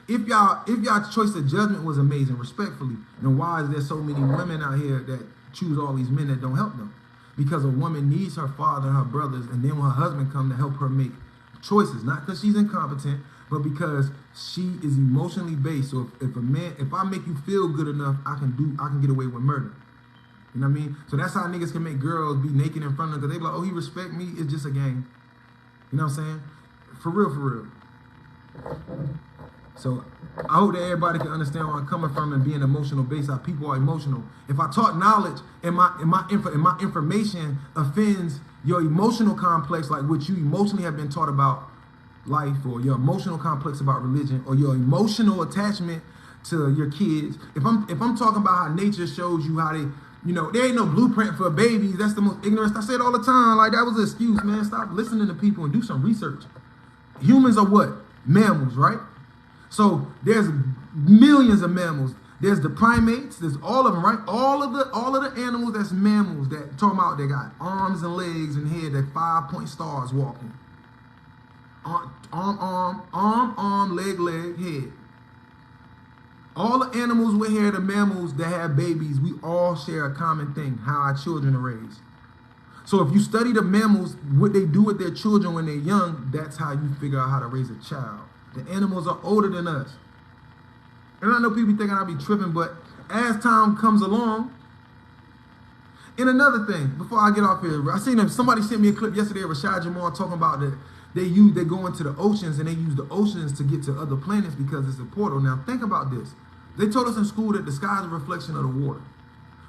if y'all choice of judgment was amazing, respectfully, then why is there so many women out here that choose all these men that don't help them? Because a woman needs her father and her brothers, and then when her husband comes to help her make choices, not because she's incompetent, but because she is emotionally based. So if I make you feel good enough, I can get away with murder. You know what I mean? So that's how niggas can make girls be naked in front of them, because they be like, oh, he respect me, it's just a game. You know what I'm saying? For real, for real. So I hope that everybody can understand where I'm coming from and being emotional based. How people are emotional. If I taught knowledge and my information offends your emotional complex, like what you emotionally have been taught about life, or your emotional complex about religion, or your emotional attachment to your kids. If I'm talking about how nature shows you how they, there ain't no blueprint for babies. That's the most ignorant. I say it all the time. Like, that was an excuse, man. Stop listening to people and do some research. Humans are what? Mammals, right? So there's millions of mammals. There's the primates. There's all of them, right? All of the animals that's mammals that talking about they got arms and legs and head. They're 5-point stars walking. Arm, leg, head. All the animals with hair, the mammals that have babies, we all share a common thing: how our children are raised. So if you study the mammals, what they do with their children when they're young, that's how you figure out how to raise a child. The animals are older than us. And I know people thinking I'll be tripping, but as time comes along, and another thing, before I get off here, I seen somebody sent me a clip yesterday of Rashad Jamal talking about that they go into the oceans and they use the oceans to get to other planets because it's a portal. Now think about this. They told us in school that the sky is a reflection of the water.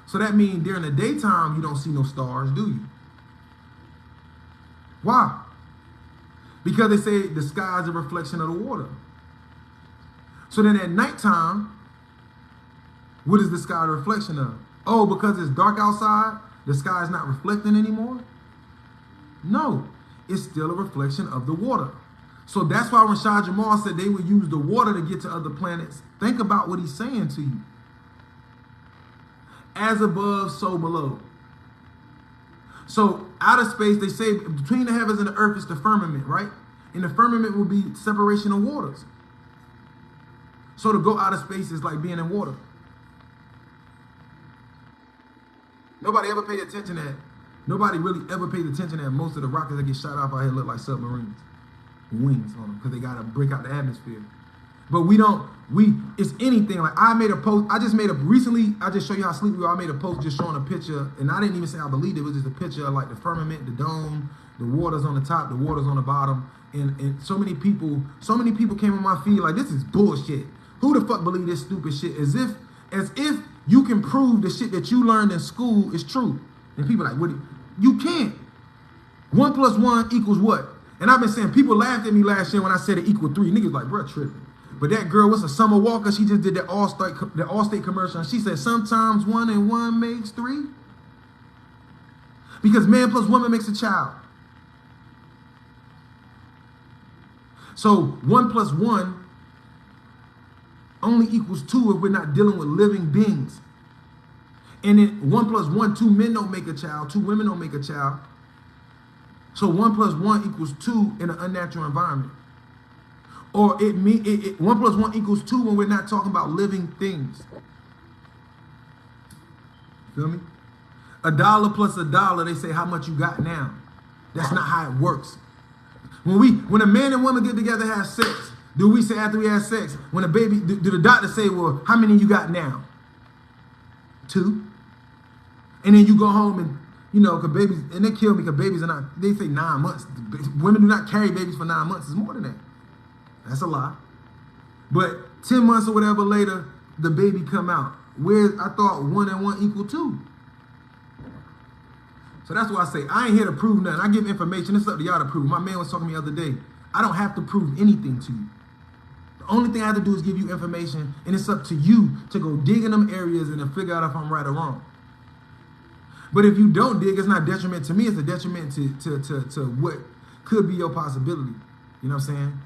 So that means during the daytime you don't see no stars, do you? Why? Because they say the sky is a reflection of the water. So then at nighttime, what is the sky a reflection of? Oh, because it's dark outside, the sky is not reflecting anymore? No, it's still a reflection of the water. So that's why when Rashad Jamal said they would use the water to get to other planets, think about what he's saying to you. As above, so below. So outer space, they say between the heavens and the earth is the firmament, right? And the firmament will be separation of waters. So to go outer space is like being in water. Nobody ever paid attention to that. Nobody really ever pays attention that most of the rockets that get shot off out here look like submarines. Wings on them, because they got to break out the atmosphere. But it's anything. Like I made a post, recently, I just show you how sleepy we are. I made a post just showing a picture, and I didn't even say I believed it. It was just a picture of like the firmament, the dome, the waters on the top, the waters on the bottom. And so many people came on my feed like, this is bullshit. Who the fuck believe this stupid shit? As if you can prove the shit that you learned in school is true. And people are like, what? You can't. 1 + 1 = what? And I've been saying, people laughed at me last year when I said it equaled 3. Niggas like, bruh, tripping. But that girl, what's a Summer Walker? She just did the Allstate commercial. And she said, sometimes 1 and 1 makes 3. Because man plus woman makes a child. So 1 + 1 only equals 2 if we're not dealing with living beings. And then 1 + 1, 2 men don't make a child, 2 women don't make a child. So 1 + 1 = 2 in an unnatural environment. Or 1 + 1 = 2 when we're not talking about living things. Feel me? $1 + $1, they say how much you got now. That's not how it works. When a man and woman get together and have sex, do we say after we have sex, when a baby, do the doctor say, well, how many you got now? 2. And then you go home and, you know, cause babies, and they kill me because babies are not, they say 9 months. Women do not carry babies for 9 months. It's more than that. That's a lie. But 10 months or whatever later, the baby come out. Where I thought 1 and 1 = 2. So that's why I say, I ain't here to prove nothing. I give information. It's up to y'all to prove. My man was talking to me the other day. I don't have to prove anything to you. The only thing I have to do is give you information, and it's up to you to go dig in them areas and then figure out if I'm right or wrong. But if you don't dig, it's not detriment to me. It's a detriment to what could be your possibility. You know what I'm saying?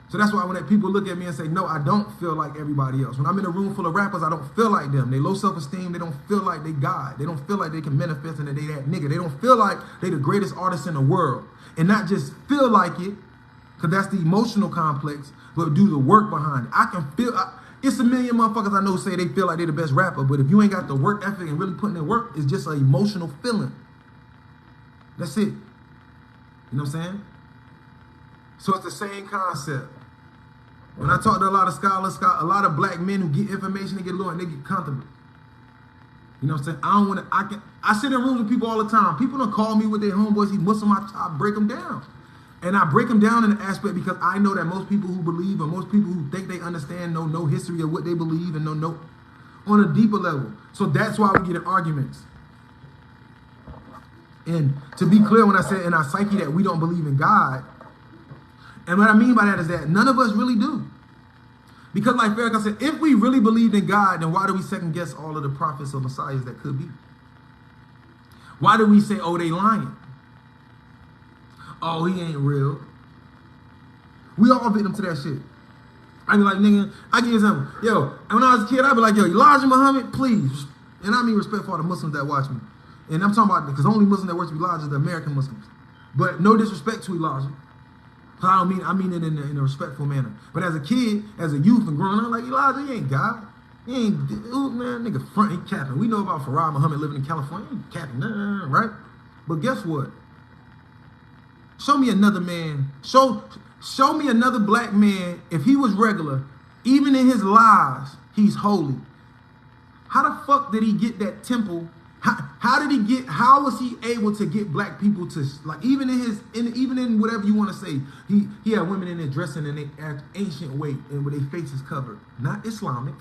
So that's why when people look at me and say, no, I don't feel like everybody else. When I'm in a room full of rappers, I don't feel like them. They low self-esteem. They don't feel like they God. They don't feel like they can manifest and that they that nigga. They don't feel like they the greatest artist in the world. And not just feel like it, because that's the emotional complex, but do the work behind it. I can feel, it's a million motherfuckers I know say they feel like they're the best rapper, but if you ain't got the work ethic and really putting in work, it's just an emotional feeling. That's it. You know what I'm saying? So it's the same concept. When I talk to a lot of scholars, a lot of black men who get information, they get low and they get comfortable. You know what I'm saying? I sit in rooms with people all the time. People don't call me with their homeboys, he Muslim, I break them down. And I break them down in an aspect because I know that most people who believe or most people who think they understand know no history of what they believe and know on a deeper level. So that's why we get in arguments. And to be clear, when I said in our psyche that we don't believe in God, and what I mean by that is that none of us really do. Because like Farrakhan said, if we really believed in God, then why do we second guess all of the prophets or messiahs that could be? Why do we say, oh, they lying? Oh, he ain't real. We all victim to that shit. I be like, nigga, I give you something. Yo, when I was a kid, I'd be like, yo, Elijah Muhammad, please. And I mean respect for all the Muslims that watch me. And I'm talking about, because the only Muslim that works with Elijah is the American Muslims. But no disrespect to Elijah. I mean it in a respectful manner. But as a kid, as a youth and growing up, like, Elijah, he ain't God. He ain't, ooh, man, nigga front, he capping. We know about Farah Muhammad living in California. He ain't capping, right? But guess what? Show me another man. Show me another black man, if he was regular, even in his lies, he's holy. How the fuck did he get that temple? How was he able to get black people to, like, even in whatever you want to say, he had women in there dressing in an ancient way and with their faces covered. Not Islamic,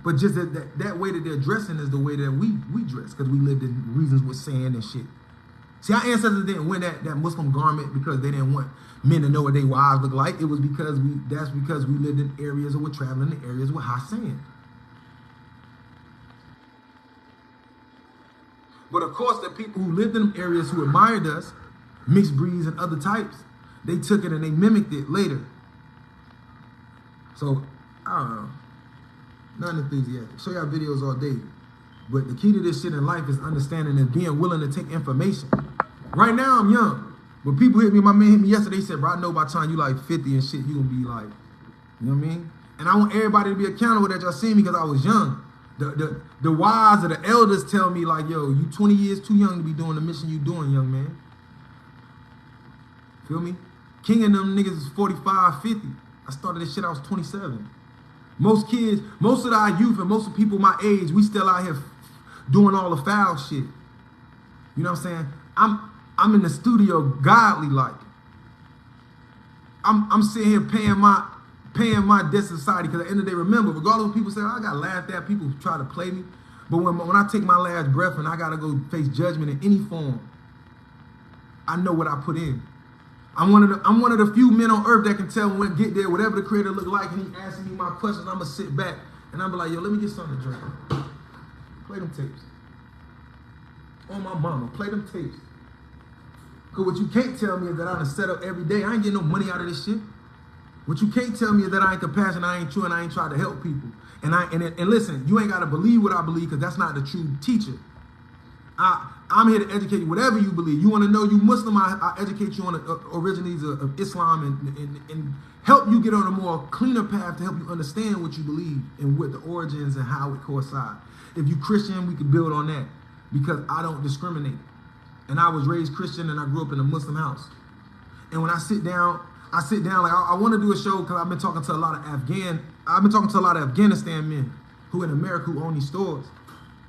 but just that way that they're dressing is the way that we dress, because we lived in regions with sand and shit. See, our ancestors didn't wear that Muslim garment because they didn't want men to know what their wives look like. It was because we lived in areas or were traveling in areas with high sand. But of course, the people who lived in areas who admired us, mixed breeds and other types, they took it and they mimicked it later. So, I don't know. Nothing enthusiastic. Show y'all videos all day. But the key to this shit in life is understanding and being willing to take information. Right now, I'm young. But people hit me, my man hit me yesterday, he said, bro, I know by the time you like 50 and shit, you gonna be like, you know what I mean? And I want everybody to be accountable that y'all see me because I was young. The wise or the elders tell me like, yo, you 20 years too young to be doing the mission you doing, young man. Feel me? King of them niggas is 45, 50. I started this shit, I was 27. Most kids, most of our youth and most of people my age, we still out here doing all the foul shit. You know what I'm saying? I'm in the studio godly like. I'm sitting here paying my debt to society, because at the end of the day, remember, regardless of what people say, I got laughed at, people try to play me. But when I take my last breath and I gotta go face judgment in any form, I know what I put in. I'm one of the few men on earth that can tell when I get there, whatever the creator look like, and he asking me my questions, I'm gonna sit back and I'm be like, yo, let me get something to drink. Play them tapes. On my mama, play them tapes. Cause what you can't tell me is that I done set up every day. I ain't getting no money out of this shit. What you can't tell me is that I ain't compassionate, I ain't true, and I ain't tried to help people. And listen, you ain't gotta believe what I believe, because that's not the true teacher. I'm here to educate you, whatever you believe. You want to know you Muslim, I educate you on the origins of Islam and help you get on a more cleaner path to help you understand what you believe and what the origins and how it coincide. If you Christian, we can build on that, because I don't discriminate. And I was raised Christian and I grew up in a Muslim house. And when I sit down like I want to do a show, because I've been talking to a lot of Afghanistan men who in America who own these stores.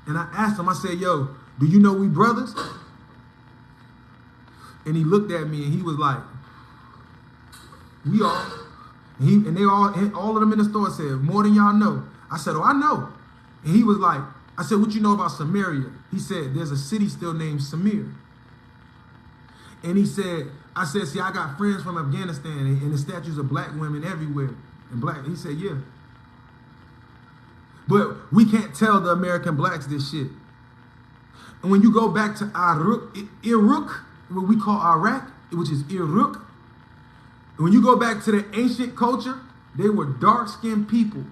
And I asked them, I said, yo, do you know we brothers? And he looked at me and he was like, we are. And they all of them in the store said, more than y'all know. I said, oh, I know. And he was like, I said, what you know about Samaria? He said, there's a city still named Samir. And he said, I said, see, I got friends from Afghanistan and the statues of black women everywhere. And black, he said, yeah. But we can't tell the American blacks this shit. And when you go back to Iraq, what we call Iraq, which is Iraq, when you go back to the ancient culture, they were dark-skinned people.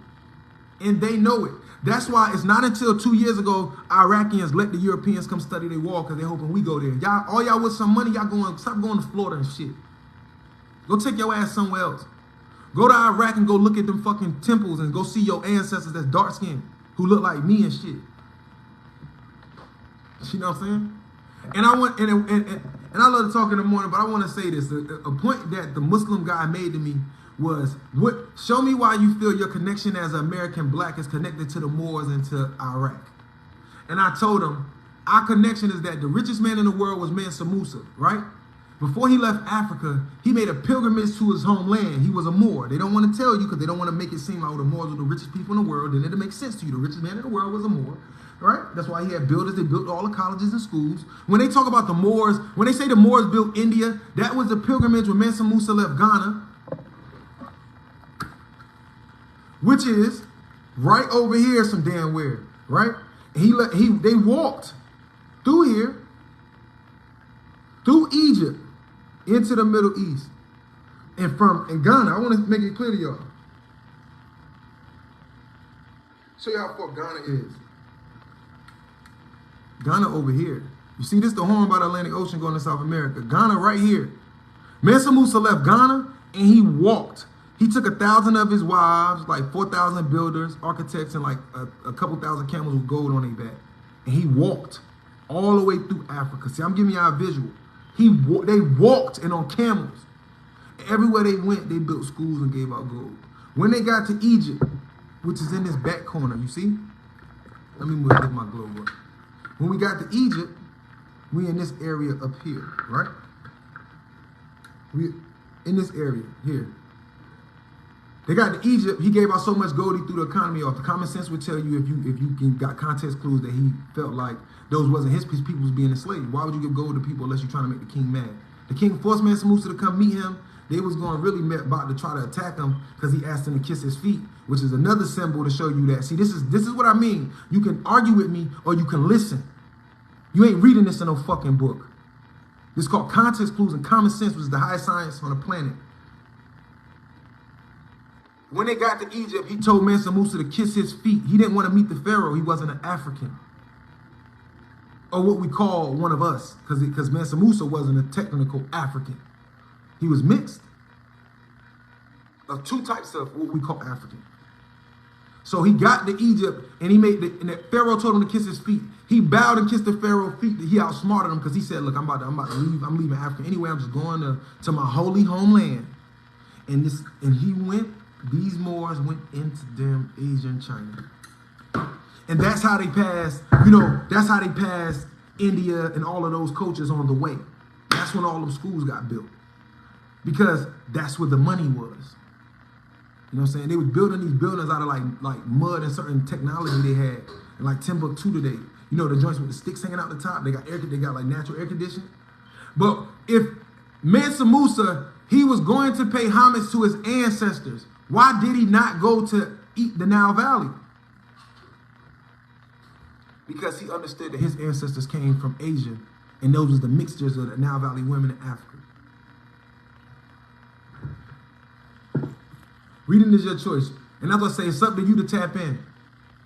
And they know it. That's why it's not until 2 years ago Iraqians let the Europeans come study their wall, because they're hoping we go there. Y'all, all y'all with some money, stop going to Florida and shit. Go take your ass somewhere else. Go to Iraq and go look at them fucking temples and go see your ancestors that's dark skinned who look like me and shit. You know what I'm saying? And I want and I love to talk in the morning, but I want to say this. A point that the Muslim guy made to me was, show me why you feel your connection as an American black is connected to the Moors and to Iraq. And I told him, our connection is that the richest man in the world was Mansa Musa, right? Before he left Africa, he made a pilgrimage to his homeland. He was a Moor. They don't want to tell you because they don't want to make it seem like the Moors were the richest people in the world. Then it'll make sense to you. The richest man in the world was a Moor, right? That's why he had builders. They built all the colleges and schools. When they talk about the Moors, when they say the Moors built India, that was the pilgrimage when Mansa Musa left Ghana, which is right over here some damn where, right? And they walked through here, through Egypt, into the Middle East. And in Ghana, I want to make it clear to y'all. Show you how far Ghana is. Ghana over here. You see this the horn by the Atlantic Ocean going to South America. Ghana right here. Mansa Musa left Ghana and he walked. He took 1,000 of his wives, like 4,000 builders, architects, and like a couple thousand camels with gold on their back. And he walked all the way through Africa. See, I'm giving y'all a visual. They walked and on camels. Everywhere they went, they built schools and gave out gold. When they got to Egypt, which is in this back corner, you see? Let me move my globe up. When we got to Egypt, we in this area up here, right? We in this area here. They got to Egypt. He gave out so much gold, he threw the economy off. The common sense would tell you if you got context clues that he felt like those wasn't his people was being enslaved. Why would you give gold to people unless you're trying to make the king mad? The king forced Mansa Musa to come meet him. They was going really about to try to attack him because he asked him to kiss his feet, which is another symbol to show you that. See, this is what I mean. You can argue with me or you can listen. You ain't reading this in no fucking book. This is called context clues and common sense, which is the highest science on the planet. When they got to Egypt, he told Mansa Musa to kiss his feet. He didn't want to meet the Pharaoh. He wasn't an African. Or what we call one of us, because Mansa Musa wasn't a technical African. He was mixed of two types of what we call African. So he got to Egypt, and and the Pharaoh told him to kiss his feet. He bowed and kissed the Pharaoh's feet. He outsmarted him because he said, look, I'm about to leave. I'm leaving Africa anyway. I'm just going to my holy homeland. And he went, these Moors went into damn Asia and China. And that's how they passed, that's how they passed India and all of those cultures on the way. That's when all them schools got built. Because that's where the money was. You know what I'm saying? They was building these buildings out of like mud and certain technology they had. And like Timbuktu today. The joints with the sticks hanging out the top, they got like natural air conditioning. But if Mansa Musa, he was going to pay homage to his ancestors, why did he not go to eat the Nile Valley? Because he understood that his ancestors came from Asia, and those was the mixtures of the Nile Valley women in Africa. Reading is your choice. And that's what I say, it's up to you to tap in.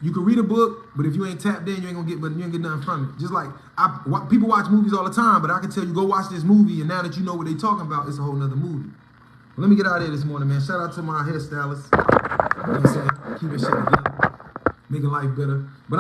You can read a book, but if you ain't tapped in, you ain't get nothing from it. Just like people watch movies all the time, but I can tell you, go watch this movie, and now that you know what they talking about, it's a whole nother movie. Well, let me get out of here this morning, man. Shout out to my hairstylist. You know what I'm saying? Keeping shit together, making life better. But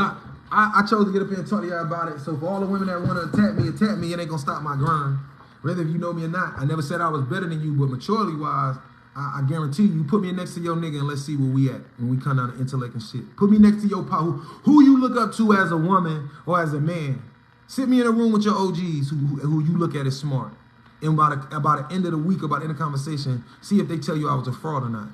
I chose to get up here and talk to y'all about it. So for all the women that want to attack me, it ain't gonna stop my grind. Whether if you know me or not, I never said I was better than you, but maturely wise, I guarantee you put me next to your nigga and let's see where we at when we come down to intellect and shit. Put me next to your pop, who you look up to as a woman or as a man. Sit me in a room with your OGs who you look at as smart. And about the end of the week, about the end of the conversation, see if they tell you I was a fraud or not.